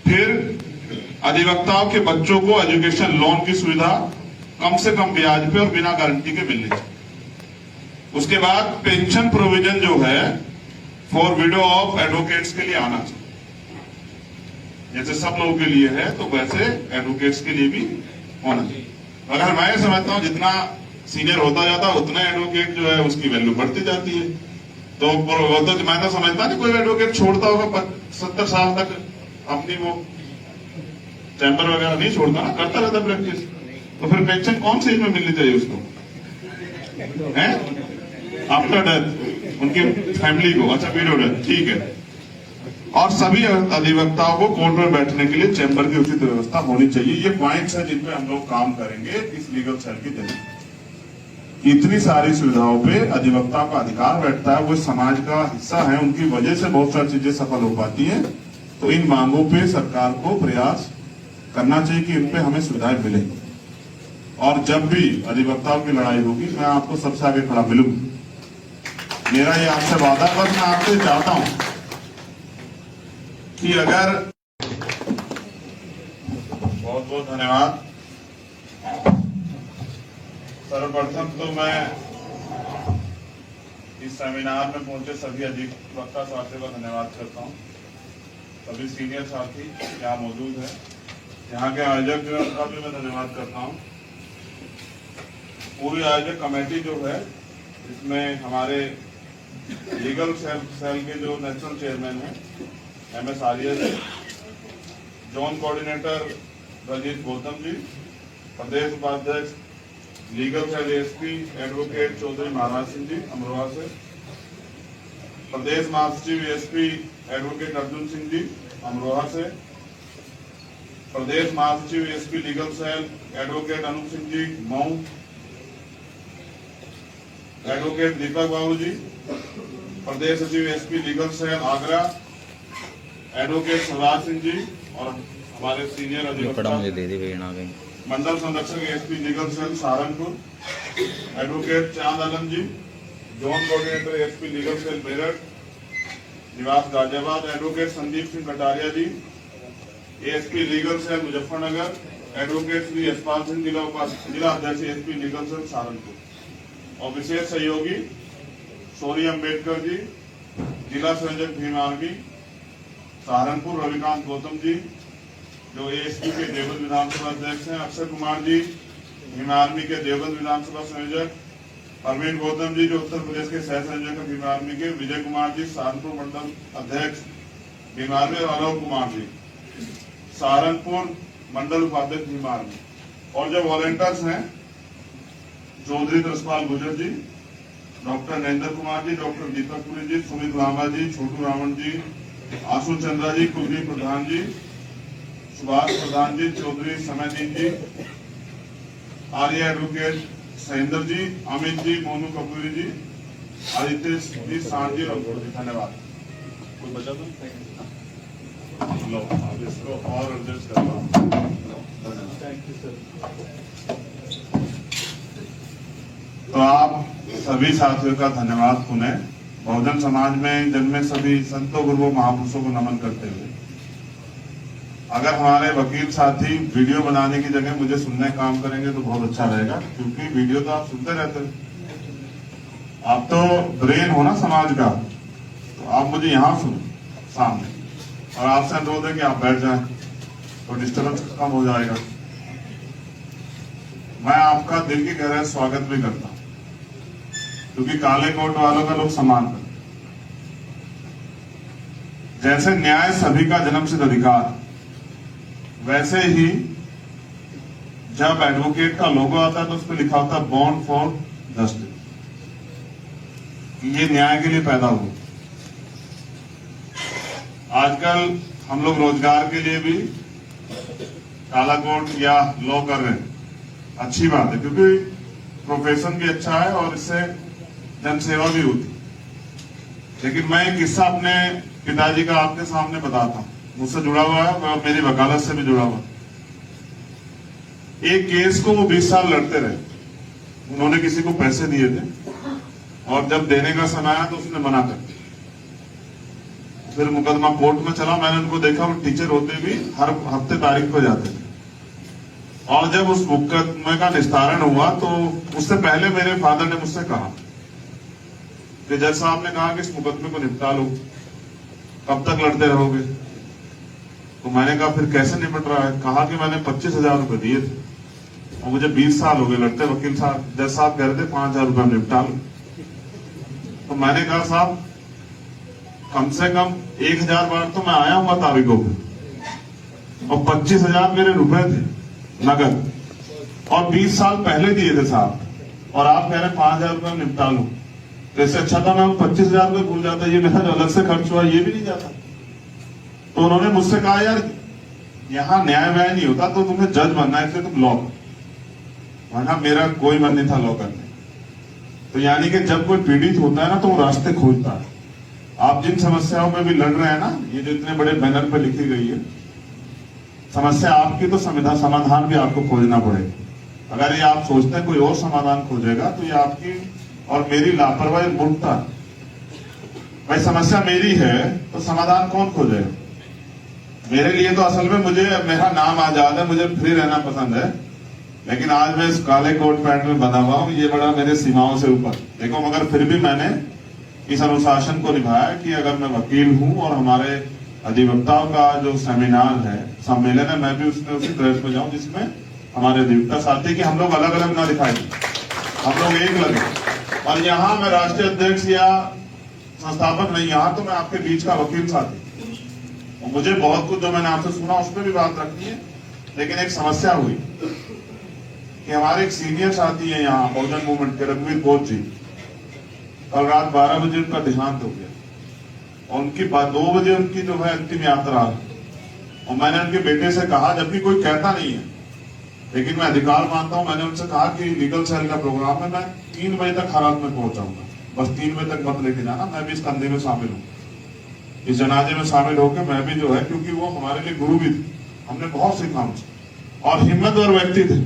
फिर अधिवक्ताओं के बच्चों को एजुकेशन लोन की सुविधा कम से कम ब्याज पे और बिना गारंटी के मिलनी चाहिए। उसके बाद पेंशन प्रोविजन जो है फॉर विडो ऑफ एडवोकेट्स के लिए आना चाहिए। जैसे सब लोगों के लिए है, तो वैसे एडवोकेट्स के लिए भी होना चाहिए। अगर मैं समझता हूं जितना सीनियर होता जाता है उतना एडवोकेट जो है उसकी वैल्यू बढ़ती जाती है। तो मैं तो समझता नहीं कोई एडवोकेट छोड़ता होगा 70 साल तक अपनी वो चैम्बर वगैरह नहीं छोड़ता ना, करता रहता प्रैक्टिस। तो फिर पेंशन कौन सी में मिलनी चाहिए उसको? आफ्टर डेथ उनकी फैमिली को, अच्छा विडो डेथ, ठीक है। और सभी अधिवक्ताओं को कोर्ट में बैठने के लिए चैम्बर की उचित व्यवस्था होनी चाहिए। ये पॉइंट्स है जिन पे हम लोग काम करेंगे इस लीगल सेल के जरिए। इतनी सारी सुविधाओं पे अधिवक्ता का अधिकार बैठता है, वो समाज का हिस्सा है, उनकी वजह से बहुत सारी चीजें सफल हो पाती हैं। तो इन मांगों पे सरकार को प्रयास करना चाहिए कि इन पे हमें सुविधाएं मिले। और जब भी अधिवक्ताओं की लड़ाई होगी, मैं आपको सबसे आगे खड़ा मिलूंगा। मेरा ये आपसे वादा, बस मैं आपसे चाहता हूं कि अगर, बहुत बहुत धन्यवाद। सर्वप्रथम तो मैं इस सेमिनार में पहुंचे सभी अधिवक्ता साथियों का धन्यवाद करता हूं। सभी सीनियर साथी यहाँ मौजूद है, यहाँ के आयोजक का भी मैं धन्यवाद करता हूँ। पूरी आयोजक कमेटी जो है, इसमें हमारे लीगल सेल के जो नेशनल चेयरमैन है MS Arya ji, zone coordinator Ranjit Gautam ji, प्रदेश उपाध्यक्ष legal cell ASP advocate Chaudhary Maharaj Singh ji Amroha से, प्रदेश महासचिव ASP एडवोकेट अर्जुन सिंह जी अमरोहा से, प्रदेश महासचिव ASP legal cell advocate Anoop Singh ji Mau, advocate Deepak Babu ji, प्रदेश सचिव ASP legal cell Agra advocate Shivraj Singh ji, और हमारे सीनियर अधिवक्ता मंडल संरक्षक ASP legal cell Saharanpur advocate Chand Alam ji, zone coordinator ASP legal cell Meerut निवास Ghaziabad, advocate Sandeep Singh Kataria ji ASP legal cell Muzaffarnagar, advocate Shri Yashpal Singh जिला अध्यक्ष ASP लीगल सेल सहारनपुर, और विशेष सहयोगी सोनी अम्बेडकर जी जिला संयोजक भीम आर्मी सहारनपुर रविकांत गौतम जी जो एएसपी के देवबंद विधानसभा अध्यक्ष हैं, अक्षय कुमार जी भीम आर्मी के देवबंद विधानसभा संयोजक, अरविंद गौतम जी जो उत्तर प्रदेश के सह संयोजक हैं भीम आर्मी के, विजय कुमार जी सहारनपुर मंडल अध्यक्ष भीम आर्मी, और अलोक कुमार जी सहारनपुर मंडल उपाध्यक्ष भीम आर्मी, और जो वॉलंटियर्स हैं चौधरी तरसपाल गुजर जी, डॉक्टर नरेंद्र कुमार जी, डॉक्टर दीपक पुरी जी, सुमित लांबा जी, छोटू रावण जी, आशु चंद्रा जी, कुलदीप प्रधान जी, सुभाष प्रधान जी, चौधरी समयदीन जी, आर्य एडवोकेट सहिंदर जी, अमित जी, मोनू कपूरी जी, आदित्य जी, सांझ जी, और धन्यवाद। कोई बचा तो लो अब इसको और एडजस्ट करवा। Thank you sir. तो आप सभी साथियों का धन्यवाद पुनः। बहुजन समाज में जन्मे सभी संतों गुरुओं महापुरुषों को नमन करते हुए, अगर हमारे वकील साथी वीडियो बनाने की जगह मुझे सुनने काम करेंगे तो बहुत अच्छा रहेगा, क्योंकि वीडियो तो आप सुनते रहते हैं। आप तो ब्रेन हो ना समाज का, तो आप मुझे यहाँ सुनो सामने, और आपसे अनुरोध है कि आप बैठ जाएं तो डिस्टर्बेंस कम हो जाएगा। मैं आपका दिल की गहराई स्वागत भी करता हूं, क्योंकि काले कोट वालों का लोग सम्मान करते। जैसे न्याय सभी का जन्मसिद्ध अधिकार, वैसे ही जब एडवोकेट का लोगो आता है तो उस पर लिखा होता है बॉन्ड फॉर जस्टिस, ये न्याय के लिए पैदा हुआ। आजकल हम लोग रोजगार के लिए भी काला कोट या लॉ कर रहे हैं, अच्छी बात है, क्योंकि प्रोफेशन भी अच्छा है और इससे जनसेवा भी होती। लेकिन मैं एक किस्सा अपने पिताजी का आपके सामने बताता हूं, मुझसे जुड़ा हुआ है और मेरी वकालत से भी जुड़ा हुआ। एक केस को वो 20 साल लड़ते रहे। उन्होंने किसी को पैसे दिए थे और जब देने का समय आया तो उसने मना कर दिया। फिर मुकदमा कोर्ट में चला। मैंने उनको देखा, वो टीचर होते भी हर हफ्ते तारीख को जाते थे, और जब उस मुकदमे का निस्तारण हुआ तो उससे पहले मेरे फादर ने मुझसे कहा कि जज साहब ने कहा कि इस मुकदमे को निपटा लो, कब तक लड़ते रहोगे? तो मैंने कहा फिर कैसे निपट रहा है? कहा कि मैंने 25,000 रुपए दिए थे और मुझे 20 साल हो गए लड़ते। वकील साहब, जज साहब कह रहे थे 5,000 रुपए निपटा लो। तो मैंने कहा साहब कम से कम 1,000 बार तो मैं आया हुआ तारीखों पे, और 25,000 मेरे रुपए थे नगद, और 20 साल पहले दिए थे साहब, और आप कह रहे 5,000 रुपए निपटा लो। तो इससे अच्छा था मैं 25,000 रुपए भूल जाता, ये मेरा जो अलग से खर्च हुआ ये भी नहीं जाता। तो उन्होंने मुझसे कहा यार यहाँ न्याय व्याय नहीं होता, तो तुम्हें जज बनना है, इसलिए तुम लॉ करो। वरना मेरा कोई मन नहीं था लॉ करने। तो यानी कि जब कोई पीड़ित होता है ना तो वो रास्ते खोजता है। आप जिन समस्याओं में भी लड़ रहे हैं ना, ये जो इतने बड़े बैनर पे लिखी गई है समस्या आपकी, तो समाधान भी आपको खोजना पड़ेगा। अगर ये आप सोचते हैं कोई और समाधान खोजेगा तो ये आपकी और मेरी लापरवाही मूर्खता। भाई समस्या मेरी है तो समाधान कौन खोजेगा? मेरे लिए तो असल में मुझे मेरा नाम आजाद है, मुझे फ्री रहना पसंद है, लेकिन आज मैं इस काले कोट पैंट में बना हुआ हूं, ये बड़ा मेरे सीमाओं से ऊपर देखो। मगर फिर भी मैंने इस अनुशासन को निभाया कि अगर मैं वकील हूं और हमारे अधिवक्ताओं का जो सेमिनार है, सम्मेलन है, मैं भी उसमें उसी ड्रेस में जाऊं जिसमें हमारे अधिवक्ता साथी कि हम लोग अलग अलग ना दिखाई दें, हम लोग एक लगे। और यहाँ मैं राष्ट्रीय अध्यक्ष या संस्थापक नहीं, यहाँ तो मैं आपके बीच का वकील साथी। और मुझे बहुत कुछ जो मैंने आपसे सुना उस पर भी बात रखनी है। लेकिन एक समस्या हुई कि हमारे एक सीनियर साथी है यहाँ बहुजन मूवमेंट के, रघुवीर बोध जी, कल रात 12 बजे उनका देहांत हो गया और उनकी 2 बजे उनकी जो है अंतिम यात्रा। और मैंने उनके बेटे से कहा, जबकि कोई कहता नहीं है लेकिन मैं अधिकार मानता हूं, मैंने उनसे कहा कि लीगल सेल का प्रोग्राम है, मैं 3 बजे तक हालात में पहुंचाऊंगा, बस 3 बजे तक मत लेके जाना, मैं भी इस कंधे में शामिल हूँ, इस जनाजे में शामिल होकर मैं भी जो है, क्योंकि वो हमारे लिए गुरु भी थे, हमने बहुत सीखा उनसे और हिम्मतवर व्यक्ति थे।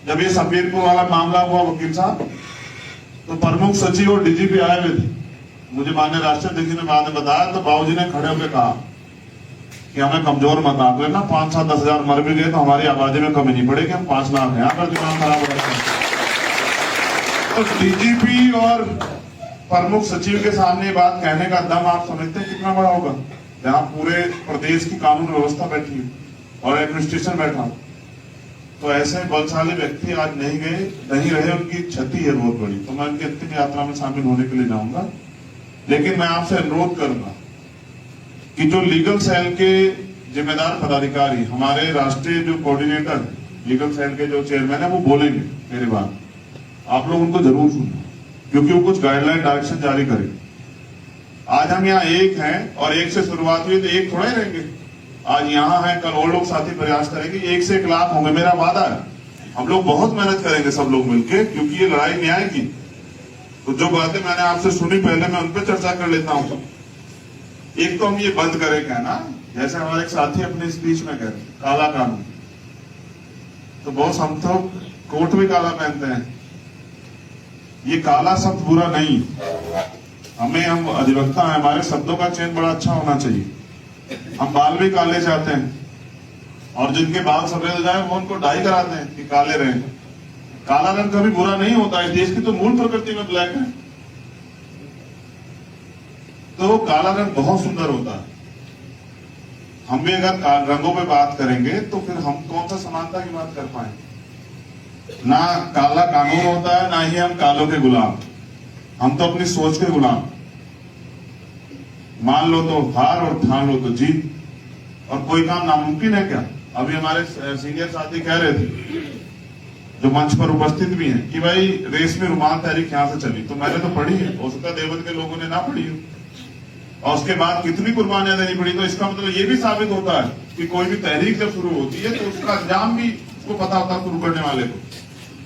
जब ये सफीरपुर वाला मामला हुआ वकील साहब, तो प्रमुख सचिव और डीजीपी आए हुए थे। मुझे माननीय राष्ट्रीय अध्यक्ष ने बाद में बताया तो बाबूजी ने खड़े होकर कहा कि हमें कमजोर मत आंक लेना, 5-7-10 हजार मर भी गए तो हमारी आबादी में कमी नहीं पड़ेगी, हम 5 लाख हैं, अगर दिमाग खराब हो रहा है। तो डीजीपी और प्रमुख सचिव के सामने बात कहने का दम आप समझते हैं कितना बड़ा होगा? जहां पूरे प्रदेश की कानून व्यवस्था बैठी है और एडमिनिस्ट्रेशन बैठा, तो ऐसे बलशाली व्यक्ति आज नहीं रहे, उनकी क्षति है बहुत बड़ी। तो मैं उनकी अंतिम यात्रा में शामिल होने के लिए जाऊंगा, लेकिन मैं आपसे अनुरोध करूंगा कि जो लीगल सेल के जिम्मेदार पदाधिकारी, हमारे राष्ट्रीय जो कोऑर्डिनेटर लीगल सेल के जो चेयरमैन है, वो बोलेंगे मेरे बाद, आप लोग उनको जरूर सुनना, क्योंकि वो कुछ गाइडलाइन डायरेक्शन जारी करेंगे। आज हम यहाँ एक हैं और एक से शुरुआत हुई, तो एक थोड़ा ही रहेंगे। आज यहाँ है, कल और लोग साथी प्रयास करेंगे, 1 से 1 लाख होंगे, मेरा वादा है। हम लोग बहुत मेहनत करेंगे सब लोग मिलके, क्योंकि ये लड़ाई न्याय की। तो जो बातें मैंने आपसे सुनी पहले, मैं उन पर चर्चा कर लेता हूँ। एक तो हम ये बंद करें कहना, जैसे हमारे एक साथी अपने स्पीच में कह रहे काला कानून, तो बहुत हम तो कोट भी काला पहनते हैं। ये काला शब्द बुरा नहीं, हम अधिवक्ता हैं, हमारे शब्दों का चयन बड़ा अच्छा होना चाहिए। हम बाल भी काले चाहते हैं, और जिनके बाल सफेद हो जाए वो उनको डाई कराते हैं कि काले रहे। काला रंग कभी बुरा नहीं होता है, देश की तो मूल प्रकृति में ब्लैक है। तो काला रंग बहुत सुंदर होता है। हम भी अगर रंगों पे बात करेंगे तो फिर हम कौन सा समानता की बात कर पाएंगे। ना काला कानून होता है, ना ही हम कालों के गुलाम। हम तो अपनी सोच के गुलाम। मान लो तो हार और ठान लो तो जीत, और कोई काम नामुमकिन है क्या। अभी हमारे सीनियर साथी कह रहे थे, जो मंच पर उपस्थित भी हैं, कि भाई रेस में रुमाल तहरीक यहां से चली, तो मैंने तो पढ़ी है, हो सकता है देवबंद के लोगों ने ना पढ़ी हो, और उसके बाद कितनी कुर्बानियां देनी पड़ी। तो इसका मतलब ये भी साबित होता है कि कोई भी तहरीक जब शुरू होती है तो उसका अंजाम भी उसको पता होता है शुरू करने वाले को,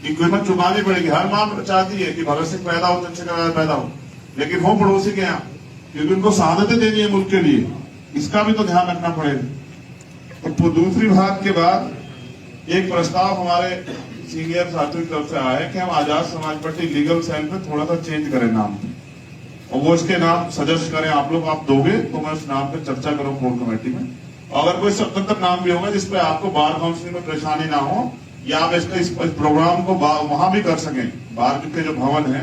कि कीमत चुकानी पड़ेगी। हर मां चाहती है कि भगत सिंह पैदा हो, चंद्रशेखर पैदा हो, लेकिन हो पड़ोसी के यहाँ, क्योंकि उनको शहादतें देनी है मुल्क के लिए। इसका भी तो ध्यान रखना पड़ेगा। तो दूसरी बात के बाद एक प्रस्ताव हमारे सीनियर साथियों की तरफ से आया है कि हम Azad Samaj party legal cell पे थोड़ा सा चेंज करें नाम, और वो इसके नाम सजेस्ट करें। आप लोग आप दोगे तो मैं उस नाम पे चर्चा करूं कोर कमेटी में। अगर कोई स्वतंत्र नाम भी होगा जिसपे आपको बार काउंसिल में परेशानी ना हो, या आप इसका इस प्रोग्राम को वहां भी कर सकें, बार के जो भवन है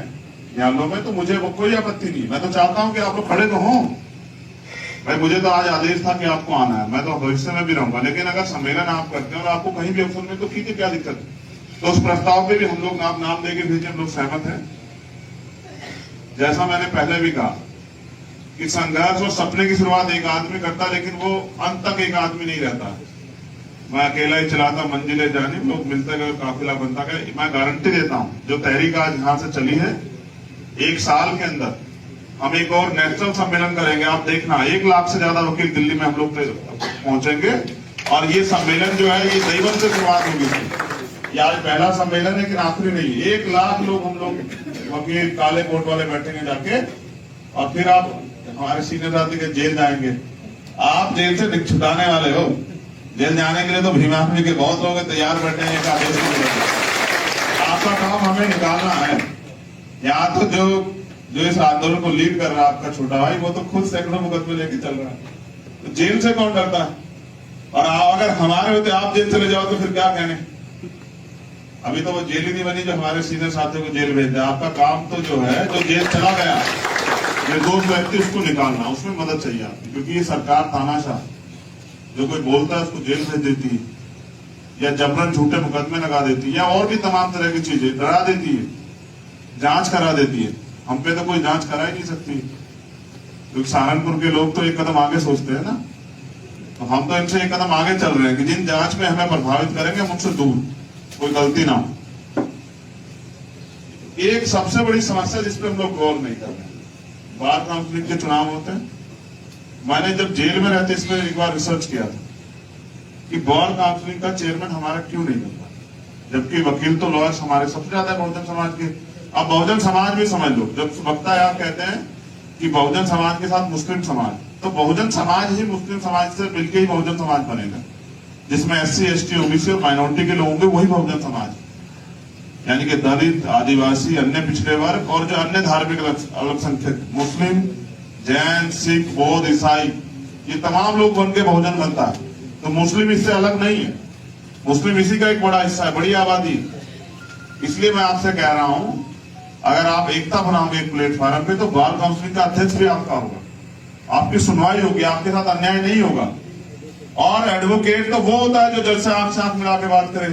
न्यायालयों में, तो मुझे वो कोई आपत्ति नहीं। मैं तो चाहता हूं कि आप लोग खड़े तो हों। भाई मुझे तो आज आदेश था कि आपको आना है, मैं तो भविष्य में भी रहूंगा, लेकिन अगर सम्मेलन आप करते हैं और आपको कहीं भी अवसर में, तो ठीक है, क्या दिक्कत है। तो उस प्रस्ताव पे भी हम लोग नाम देके भेजे, हम लोग सहमत हैं। जैसा मैंने पहले भी कहा कि संघर्ष और सपने की शुरुआत एक आदमी करता, लेकिन वो अंत तक एक आदमी नहीं रहता। मैं अकेला ही चलाता मंजिलें जानी, लोग मिलते गए, काफिला बनता गया। मैं गारंटी देता हूं, जो तहरीक आज यहां से चली है, 1 साल के अंदर हम एक और नेशनल सम्मेलन करेंगे। आप देखना, 1 लाख से ज्यादा वकील दिल्ली में हम लोग पहुंचेंगे, और ये सम्मेलन जो है ये देवबंद से शुरुआत होगी। ये आज पहला सम्मेलन है, लेकिन आखिरी नहीं। 1 लाख लोग हम लोग वकील काले कोट वाले बैठेंगे जाके, और फिर आप हमारे सीनियर साथी के जेल जाएंगे। आप जेल से छुटाने वाले हो, जेल जाने के लिए तो भीमाफी के बहुत लोग तैयार बैठे हैं। आपका काम हमें निकालना है। यहाँ तो जो इस आंदोलन को लीड कर रहा है आपका छोटा भाई, वो तो खुद सैकड़ों मुकदमे लेके चल रहा है। तो जेल से कौन डरता है। और अगर हमारे होते आप जेल चले जाओ तो फिर क्या कहने। अभी तो वो जेल ही नहीं बनी जो हमारे सीनियर साथियों को जेल भेज दे। आपका काम तो जो है, जो जेल चला गया निर्दोष व्यक्ति, उसको निकालना, उसमें मदद चाहिए आपकी। क्योंकि ये सरकार तानाशाह, जो कोई बोलता है उसको जेल भेज देती है, या जबरन झूठे मुकदमे लगा देती है, या और भी तमाम तरह की चीजें डरा देती है, जांच करा देती है। हम पे तो कोई जांच करा ही नहीं सकती, क्योंकि सहारनपुर के लोग तो एक कदम आगे सोचते हैं ना। तो हम तो इनसे एक कदम आगे चल रहे हैं कि जिन जांच में हमें प्रभावित करेंगे, हम उनसे दूर, कोई गलती ना हो। एक सबसे बड़ी समस्या जिस पे हम लोग गौर नहीं कर रहे, बार काउंसिल के चुनाव होते हैं। मैंने जब जेल में रहते इस पर एक बार रिसर्च किया था कि बार काउंसिलिंग का चेयरमैन हमारा क्यों नहीं बनता, जबकि वकील तो लॉयर्स हमारे सबसे ज्यादा बहुजन समाज के। अब बहुजन समाज भी समझ लो, जब वक्ता यार कहते हैं कि बहुजन समाज के साथ मुस्लिम समाज, तो बहुजन समाज ही मुस्लिम समाज से मिलकर ही बहुजन समाज बनेगा, जिसमें SC ST OBC और माइनॉरिटी के लोग होंगे, वही बहुजन समाज। यानी कि दलित, आदिवासी, अन्य पिछड़े वर्ग, और जो अन्य धार्मिक अल्पसंख्यक, मुस्लिम, जैन, सिख, बौद्ध, ईसाई, ये तमाम लोग बन के बहुजन बनता है। तो मुस्लिम इससे अलग नहीं है, मुस्लिम इसी का एक बड़ा हिस्सा है, बड़ी आबादी। इसलिए मैं आपसे कह रहा हूं, अगर आप एकता बनाओगे एक प्लेटफॉर्म पे, तो बार काउंसिलिंग का अध्यक्ष भी आपका होगा, आपकी सुनवाई होगी, आपके साथ अन्याय नहीं होगा। और एडवोकेट तो वो होता है जो जज से आंख मिला के बात करे,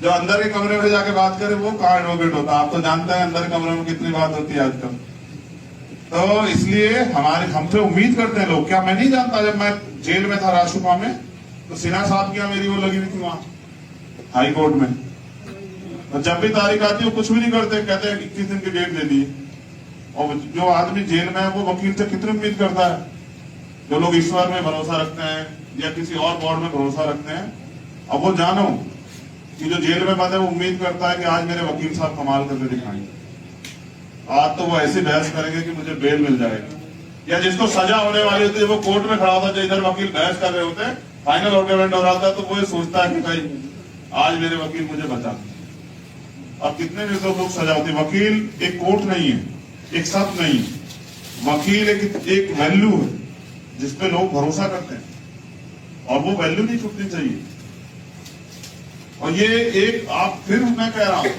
जो अंदर के कमरे में जाके बात करे, वो कहाँ एडवोकेट होता है? आप तो जानते हैं अंदर कमरे में कितनी बात होती है आजकल। तो इसलिए हमसे उम्मीद करते हैं लोग। क्या मैं नहीं जानता, जब मैं जेल में था राजसभा में, तो सिन्हा साहब की मेरी वो लगी हुई थी वहां हाई कोर्ट में, तो जब भी तारीख आती है वो कुछ भी नहीं करते, कहते हैं 21 दिन की डेट दे दी। और जो आदमी जेल में है वो वकील से कितनी उम्मीद करता है? जो लोग ईश्वर में भरोसा रखते हैं या किसी और गॉड में भरोसा रखते हैं, अब वो जानो कि जो जेल में बंद है वो उम्मीद करता है कि आज मेरे वकील साहब कमाल करके दिखाएंगे, आज तो वो ऐसी बहस करेंगे कि मुझे बेल मिल जाएगी। या जिसको सजा होने वाली होती है, वो कोर्ट में खड़ा होता है, इधर वकील बहस कर रहे होते हैं, फाइनल आर्गुमेंट हो रहा था, तो वो ये सोचता है कि भाई आज मेरे वकील मुझे बचा। और कितने निर्दोष लोग सजा होती है। वकील एक कोर्ट नहीं है, एक शब्द नहीं है, वकील एक वैल्यू है जिसपे लोग भरोसा करते हैं, और वो वैल्यू नहीं छूटनी चाहिए। और ये एक आप फिर मैं कह रहा हूं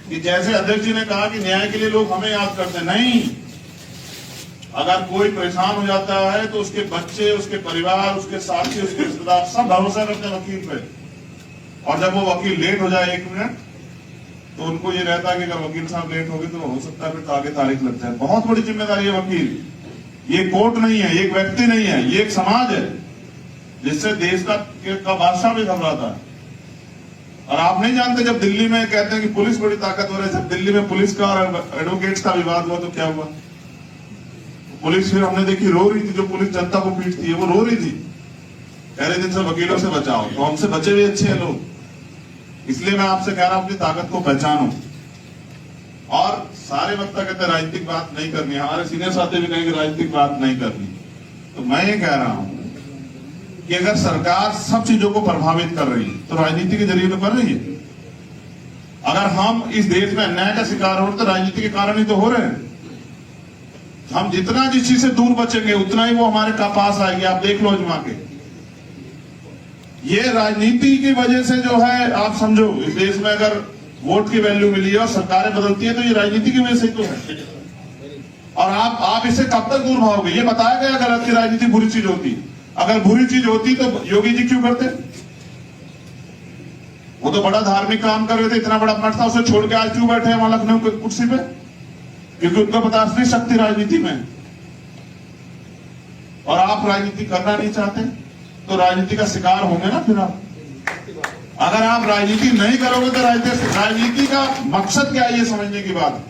कि जैसे अध्यक्ष जी ने कहा कि न्याय के लिए लोग हमें याद करते हैं, नहीं, अगर कोई परेशान हो जाता है तो उसके बच्चे, उसके परिवार, उसके साथी, उसके रिश्तेदार सब भरोसा करते हैं वकील पे। और जब वो वकील लेट हो जाए 1 मिनट, तो उनको ये रहता है कि अगर वकील साहब लेट हो गए तो हो सकता है फिर आगे तारीख लग जाए। बहुत बड़ी जिम्मेदारी है वकील। ये कोर्ट नहीं है, ये एक व्यक्ति नहीं है, ये एक समाज है जिससे देश का बादशाह भी घबराता है। और आप नहीं जानते, जब दिल्ली में कहते हैं कि पुलिस बड़ी ताकतवर है, जब दिल्ली में पुलिस का और एडवोकेट्स का विवाद हुआ तो क्या हुआ? पुलिस फिर हमने देखी रो रही थी, जो पुलिस जनता को पीटती है वो रो रही थी, कह रहे जिनसे वकीलों से बचाओ। तो हमसे बचे हुए अच्छे हैं लोग। इसलिए मैं आपसे कह रहा हूं अपनी ताकत को पहचानो। और सारे वक्त कहते राजनीतिक बात नहीं करनी, हमारे सीनियर साथी भी कहेंगे राजनीतिक बात नहीं करनी। तो मैं ये कह रहा हूं कि अगर सरकार सब चीजों को प्रभावित कर रही है तो राजनीति के जरिए तो कर रही है। अगर हम इस देश में अन्याय का शिकार हो रहे तो राजनीति के कारण ही तो हो रहे हैं। हम जितना जिस चीज से दूर बचेंगे उतना ही वो हमारे पास आएगी। आप देख लो अजमा के, ये राजनीति की वजह से जो है, आप समझो इस देश में अगर वोट की वैल्यू मिली है और सरकारें बदलती है तो ये राजनीति की वजह से तो है। और आप इससे कब तक दूर भागोगे? ये बताया गया गलत कि राजनीति बुरी चीज होती। अगर बुरी चीज होती तो योगी जी क्यों करते? वो तो बड़ा धार्मिक काम कर रहे थे, इतना बड़ा मठ था, उसे छोड़ के आज क्यों बैठे हैं वहां लखनऊ की कुर्सी पे? क्योंकि उनको पता असली शक्ति राजनीति में। और आप राजनीति करना नहीं चाहते तो राजनीति का शिकार होंगे ना फिर आप। अगर आप राजनीति नहीं करोगे तो राजनीति का मकसद क्या है ये समझने की बात।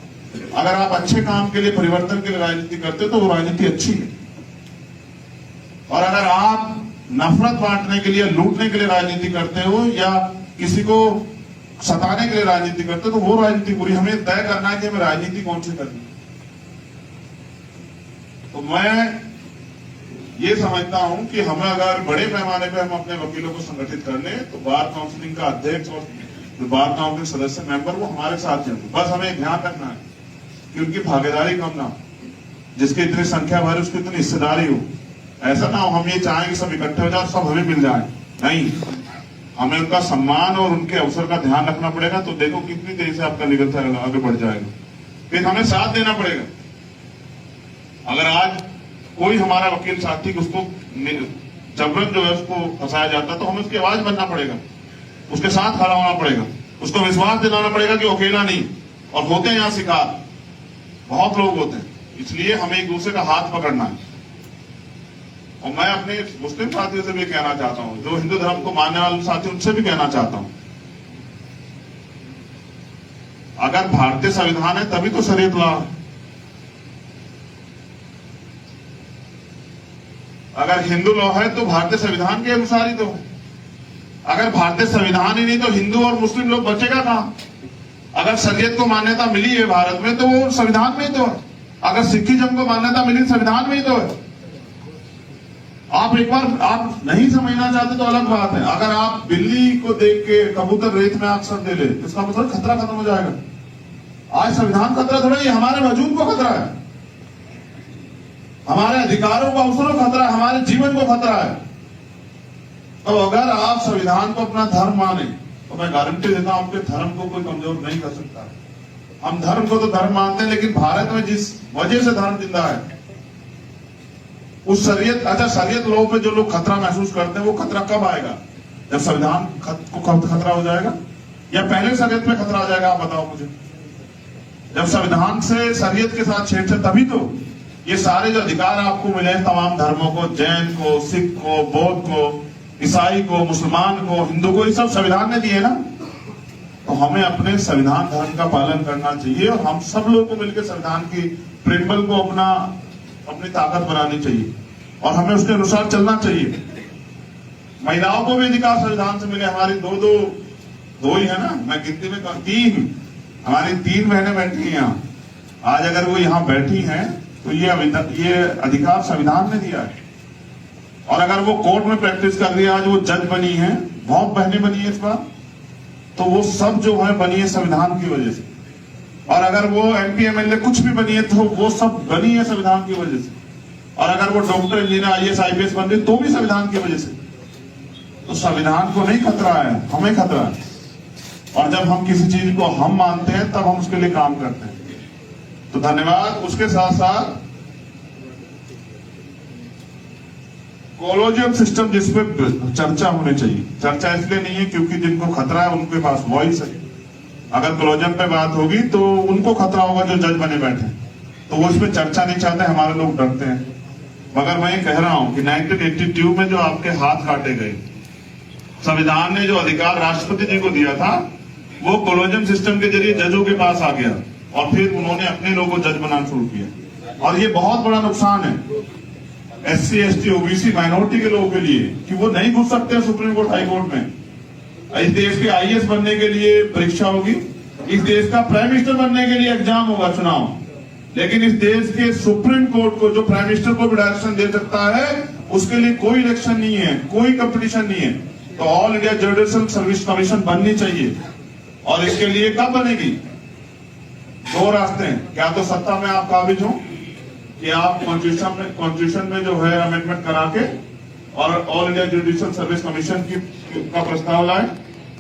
अगर आप अच्छे काम के लिए, परिवर्तन के लिए राजनीति करते हो तो वो राजनीति अच्छी है। और अगर आप नफरत बांटने के लिए, लूटने के लिए राजनीति करते हो या किसी को सताने के लिए राजनीति करते हो तो वो राजनीति बुरी। हमें तय करना है कि हमें राजनीति कौन सी करनी। तो मैं ये समझता हूं कि हमें अगर बड़े पैमाने पे हम अपने वकीलों को संगठित कर ले तो बार काउंसिलिंग का अध्यक्ष और जो बार काउंसिल सदस्य मेंबर वो हमारे साथ हैं। बस हमें ध्यान रखना है कि उनकी भागीदारी कम ना हो, जिसकी इतनी संख्या भर उसकी इतनी हिस्सेदारी हो। ऐसा ना हो हम ये चाहें कि सब इकट्ठे हो जाए, सब हमें मिल जाए। नहीं, हमें उनका सम्मान और उनके अवसर का ध्यान रखना पड़ेगा। तो देखो कितनी तेजी से आपका निरंतर आगे बढ़ जाएगा। फिर हमें साथ देना पड़ेगा। अगर आज कोई हमारा वकील साथी उसको जबरन जो है उसको फंसाया जाता तो हमें उसकी आवाज बनना पड़ेगा, उसके साथ खड़ा होना पड़ेगा, उसको विश्वास दिलाना पड़ेगा कि अकेला नहीं। और होते हैं यहाँ शिकार, बहुत लोग होते हैं। इसलिए हमें एक दूसरे का हाथ पकड़ना है। और मैं अपने मुस्लिम साथियों से भी कहना चाहता हूं, जो हिंदू धर्म को मानने वाले साथी, उनसे भी कहना चाहता हूं, अगर भारतीय संविधान है तभी तो शरीयत लॉ है। अगर हिंदू लॉ है तो भारतीय संविधान के अनुसार ही तो है। अगर भारतीय संविधान ही नहीं तो हिंदू और मुस्लिम लोग बचेगा कहां? अगर शरीयत को मान्यता मिली है भारत में तो वो संविधान में ही तो है। अगर सिखिज्म को मान्यता मिली संविधान में ही तो है। आप एक बार आप नहीं समझना चाहते तो अलग बात है। अगर आप बिल्ली को देख के कबूतर रेत में अक्सर दे ले, इसका मतलब खतरा खत्म हो जाएगा। आज संविधान खतरा थोड़ा ही, हमारे वजूद को खतरा है, हमारे अधिकारों को, अवसरों को खतरा है, हमारे जीवन को खतरा है। तो अगर आप संविधान को अपना धर्म माने तो मैं गारंटी देता हूं आपके धर्म को कोई कमजोर नहीं कर सकता। हम धर्म को तो धर्म मानते हैं, लेकिन भारत में जिस वजह से धर्म जिंदा है उस शरीयत, अच्छा शरीयत लॉ पे जो लोग खतरा महसूस करते हैं, वो खतरा कब आएगा? जब संविधान को खतरा हो जाएगा, या पहले शरीयत पे खतरा आ जाएगा? आप बताओ मुझे। जब संविधान से शरीयत के साथ छेड़छाड़, तभी तो ये सारे जो अधिकार आपको मिले हैं तमाम धर्मों को, जैन को, सिख को, बौद्ध को, ईसाई को, मुसलमान को, हिंदू को, ये सब संविधान ने दिए ना। तो हमें अपने संविधान धर्म का पालन करना चाहिए और हम सब लोगों को मिलकर संविधान की प्रिंसिपल को अपनी ताकत बनानी चाहिए और हमें उसके अनुसार चलना चाहिए। महिलाओं को भी अधिकार संविधान से मिले। हमारी दो ही है ना, मैं गिनती में तीन, हमारी 3 बहनें बैठी हैं यहाँ। आज अगर वो यहाँ बैठी हैं तो ये अधिकार संविधान ने दिया है। और अगर वो कोर्ट में प्रैक्टिस कर रही है, आज वो जज बनी है, बहुत बहनें बनी है इस बार, तो वो सब जो है बनी है संविधान की वजह से। और अगर वो MP MLA कुछ भी बनी है तो वो सब बनी है संविधान की वजह से। और अगर वो डॉक्टर, इंजीनियर, IAS IPS बन रही तो भी संविधान की वजह से। तो संविधान को नहीं खतरा है, हमें खतरा है। और जब हम किसी चीज को हम मानते हैं तब हम उसके लिए काम करते हैं। तो धन्यवाद। उसके साथ साथ कॉलोजियम सिस्टम जिसपे चर्चा होनी चाहिए। चर्चा इसलिए नहीं है क्योंकि जिनको खतरा है उनके पास वॉइस है। अगर कॉलोजियम पे बात होगी तो उनको खतरा होगा जो जज बने बैठे, तो वो इस पे चर्चा नहीं चाहते, हमारे लोग डरते हैं। मगर मैं ये कह रहा हूं कि 1982 में जो आपके हाथ काटे गए, संविधान ने जो अधिकार राष्ट्रपति जी को दिया था, वो कॉलोजियम सिस्टम के जरिए जजों के पास आ गया और फिर उन्होंने अपने लोगों को जज बनाना शुरू किया। और ये बहुत बड़ा नुकसान है SC ST OBC माइनॉरिटी के लोगों के लिए कि वो नहीं घुस सकते सुप्रीम कोर्ट, हाई कोर्ट में। इस देश के IAS बनने के लिए परीक्षा होगी, इस देश का प्राइम मिनिस्टर बनने के लिए एग्जाम होगा, चुनाव। लेकिन इस देश के सुप्रीम कोर्ट को, जो प्राइम मिनिस्टर को भी डायरेक्शन दे सकता है, उसके लिए कोई इलेक्शन नहीं है, कोई कंपटीशन नहीं है। तो all India judicial service commission बननी चाहिए। और इसके लिए कब बनेगी? 2 रास्ते हैं। क्या तो सत्ता में आप काबिज हो कि आप कॉन्स्टिट्यूशन में जो है अमेंडमेंट करा के और all India judicial service commission का प्रस्ताव लाए,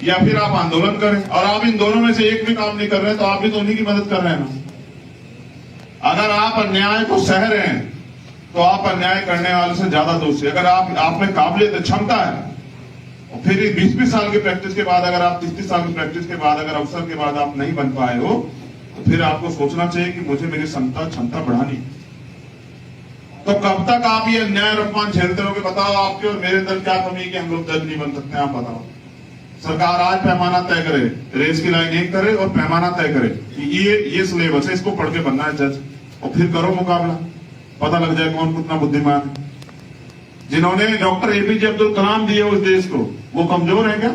या फिर आप आंदोलन करें। और आप इन दोनों में से एक भी काम नहीं कर रहे हैं तो आप भी तो उन्हीं की मदद कर रहे हैं ना। अगर आप अन्याय को सह रहे हैं तो आप अन्याय करने वाले से ज्यादा दोषी। अगर आप में काबिलियत, क्षमता है, और फिर 20-20 साल की प्रैक्टिस के बाद, अगर आप 30-30 साल की प्रैक्टिस के बाद, अगर अवसर के बाद आप नहीं बन पाए हो, तो फिर आपको सोचना चाहिए कि मुझे मेरी क्षमता बढ़ानी। तो कब तक आप ये अन्याय और अपमान झेलते रहोगे? बताओ, आपके और मेरे अंदर क्या कमी है कि हम लोग जज नहीं बन सकते? आप बताओ। सरकार आज पैमाना तय करे, रेस की लाइन एक करे और पैमाना तय करे कि ये सिलेबस है, इसको पढ़ के बनना है जज, और फिर करो मुकाबला, पता लग जाए कौन कितना बुद्धिमान है। जिन्होंने डॉक्टर APJ अब्दुल कलाम दिए उस देश को, वो कमजोर है क्या?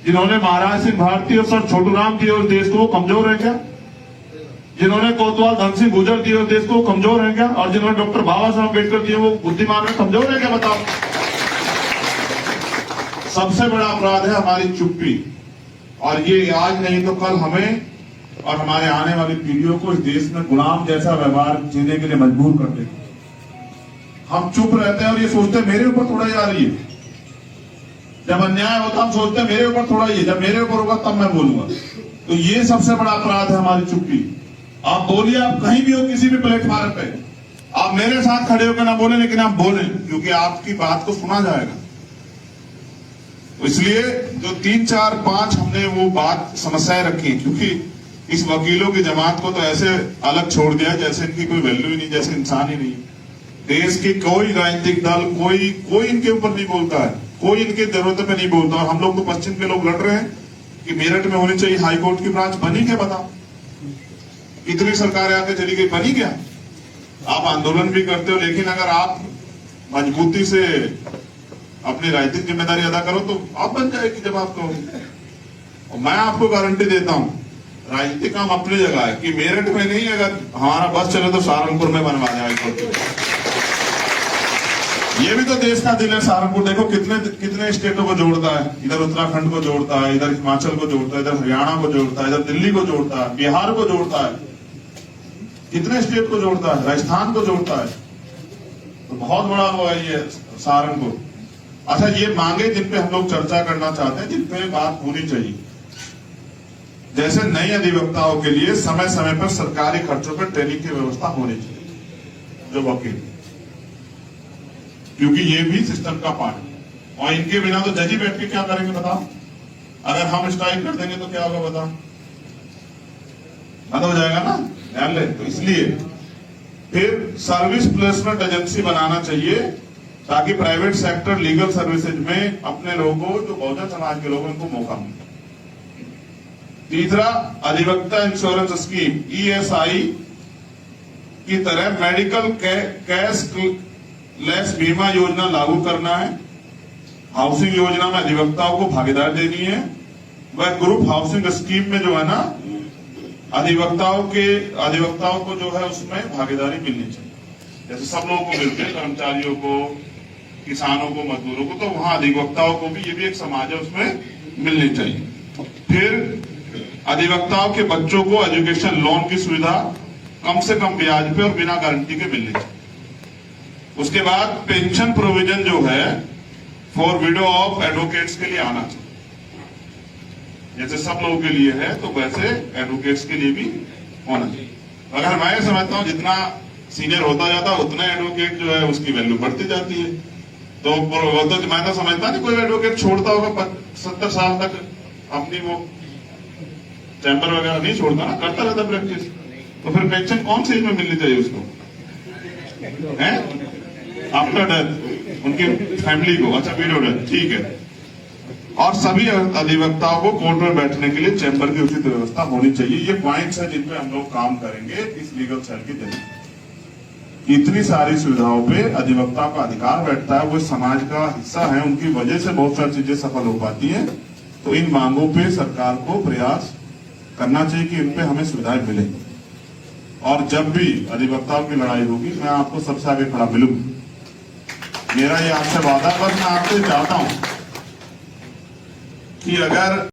जिन्होंने महाराज सिंह भारती और सर छोटू राम दिए उस देश को, वो कमजोर है क्या? जिन्होंने कोतवाल धन सिंह गुर्जर दिए उस देश को, वो कमजोर है क्या? और जिन्होंने डॉक्टर बाबा साहब अम्बेडकर दिए, वो बुद्धिमान है, कमजोर है क्या? बताओ। सबसे बड़ा अपराध है हमारी चुप्पी। और ये आज नहीं तो कल हमें और हमारे आने वाली पीढ़ियों को इस देश में गुलाम जैसा व्यवहार जीने के लिए मजबूर कर देगा। हम चुप रहते हैं और ये सोचते हैं मेरे ऊपर थोड़ा ही आ रही है। जब अन्याय होता हम सोचते हैं मेरे ऊपर थोड़ा ही है, जब मेरे ऊपर होगा तब मैं बोलूंगा। तो ये सबसे बड़ा अपराध है हमारी चुप्पी। आप बोलिए, आप कहीं भी हो, किसी भी प्लेटफॉर्म पे, आप मेरे साथ खड़े होकर ना बोले, लेकिन आप बोले, क्योंकि आपकी बात को सुना जाएगा। इसलिए जो 3, 4, 5 हमने वो बात समस्याएं रखी, क्योंकि इस वकीलों की जमात को तो ऐसे अलग छोड़ दिया जैसे इनकी कोई वैल्यू ही नहीं, जैसे इंसान ही नहीं। देश की कोई राजनीतिक दल, कोई इनके ऊपर नहीं बोलता है, कोई इनके जरूरत पे नहीं बोलता। और हम लोग तो पश्चिम के लोग लड़ रहे हैं कि मेरठ में होनी चाहिए हाई कोर्ट की ब्रांच। बनी क्या? बताओ। इतनी सरकारें आके चली गई, बनी क्या? आप आंदोलन भी करते हो, लेकिन अगर आप मजबूती से अपनी राजनीतिक जिम्मेदारी अदा करो तो आप बन जाएगी जब आप कहोगे। और मैं आपको गारंटी देता हूं, राजनीतिक काम अपनी जगह है कि मेरठ में नहीं, अगर हमारा बस चले तो सहारनपुर में बनवा जाए। ये भी तो देश का दिल है सहारनपुर। देखो कितने स्टेटों को जोड़ता है, इधर उत्तराखंड को जोड़ता है, इधर हिमाचल को जोड़ता है, इधर हरियाणा को जोड़ता है, इधर दिल्ली को जोड़ता है, बिहार को जोड़ता है, कितने स्टेट को जोड़ता है, राजस्थान को जोड़ता है। तो बहुत बड़ा वो है ये सहारनपुर। अच्छा, ये मांगे जिन पे हम लोग चर्चा करना चाहते हैं, जिन पे बात होनी चाहिए, जैसे नए अधिवक्ताओं के लिए समय समय पर सरकारी खर्चों पर ट्रेनिंग की व्यवस्था होनी चाहिए। जो वकील क्योंकि ये भी सिस्टम का पार्ट है। और इनके बिना तो जज ही बैठ के क्या करेंगे बताओ? अगर हम स्ट्राइक कर देंगे तो क्या होगा बताओ? बंद हो जाएगा ना, ध्यान ले। तो इसलिए फिर सर्विस प्लेसमेंट एजेंसी बनाना चाहिए ताकि प्राइवेट सेक्टर लीगल सर्विसेज में अपने लोगों, जो बहुजन समाज के लोग, उनको मौका मिले। तीसरा, अधिवक्ता इंश्योरेंस स्कीम ESI की तरह मेडिकल कैश लेस बीमा योजना लागू करना है। हाउसिंग योजना में अधिवक्ताओं को भागीदारी देनी है। वह ग्रुप हाउसिंग स्कीम में जो है ना, अधिवक्ताओं को जो है उसमें भागीदारी मिलनी चाहिए। जैसे सब लोगों को मिलते हैं, कर्मचारियों को, किसानों को, मजदूरों को, तो वहां अधिवक्ताओं को भी, ये भी एक समाज है, उसमें मिलनी चाहिए। फिर अधिवक्ताओं के बच्चों को एजुकेशन लोन की सुविधा कम से कम ब्याज पे और बिना गारंटी के मिलनी चाहिए। उसके बाद पेंशन प्रोविजन जो है फॉर विडो ऑफ एडवोकेट्स के लिए आना चाहिए। जैसे सब लोगों के लिए है तो वैसे एडवोकेट्स के लिए भी होना चाहिए। अगर मैं समझता हूं जितना सीनियर होता जाता है उतना एडवोकेट जो है उसकी वैल्यू बढ़ती जाती है। तो मैं तो समझता नहीं कोई एडवोकेट छोड़ता होगा 70 साल तक अपनी वो चैम्बर वगैरह नहीं छोड़ता ना, करता रहता प्रैक्टिस। तो फिर पेंशन कौन सी में मिलनी चाहिए उसको? है आफ्टर डेथ उनकी फैमिली को, अच्छा विडो डेथ, ठीक है। और सभी अधिवक्ताओं को कोर्ट में बैठने के लिए चैम्बर की उचित व्यवस्था होनी चाहिए। ये पॉइंट्स है जिन पे हम लोग काम करेंगे इस लीगल सेल के जरिए। इतनी सारी सुविधाओं पे अधिवक्ता का अधिकार बैठता है, वो समाज का हिस्सा है, उनकी वजह से बहुत सारी चीजें सफल हो पाती हैं। तो इन मांगों पे सरकार को प्रयास करना चाहिए कि इन पे हमें सुविधाएं मिले। और जब भी अधिवक्ताओं की लड़ाई होगी मैं आपको सबसे आगे खड़ा मिलूंगा। मेरा ये आपसे वादा, बस मैं आपसे चाहता हूं कि अगर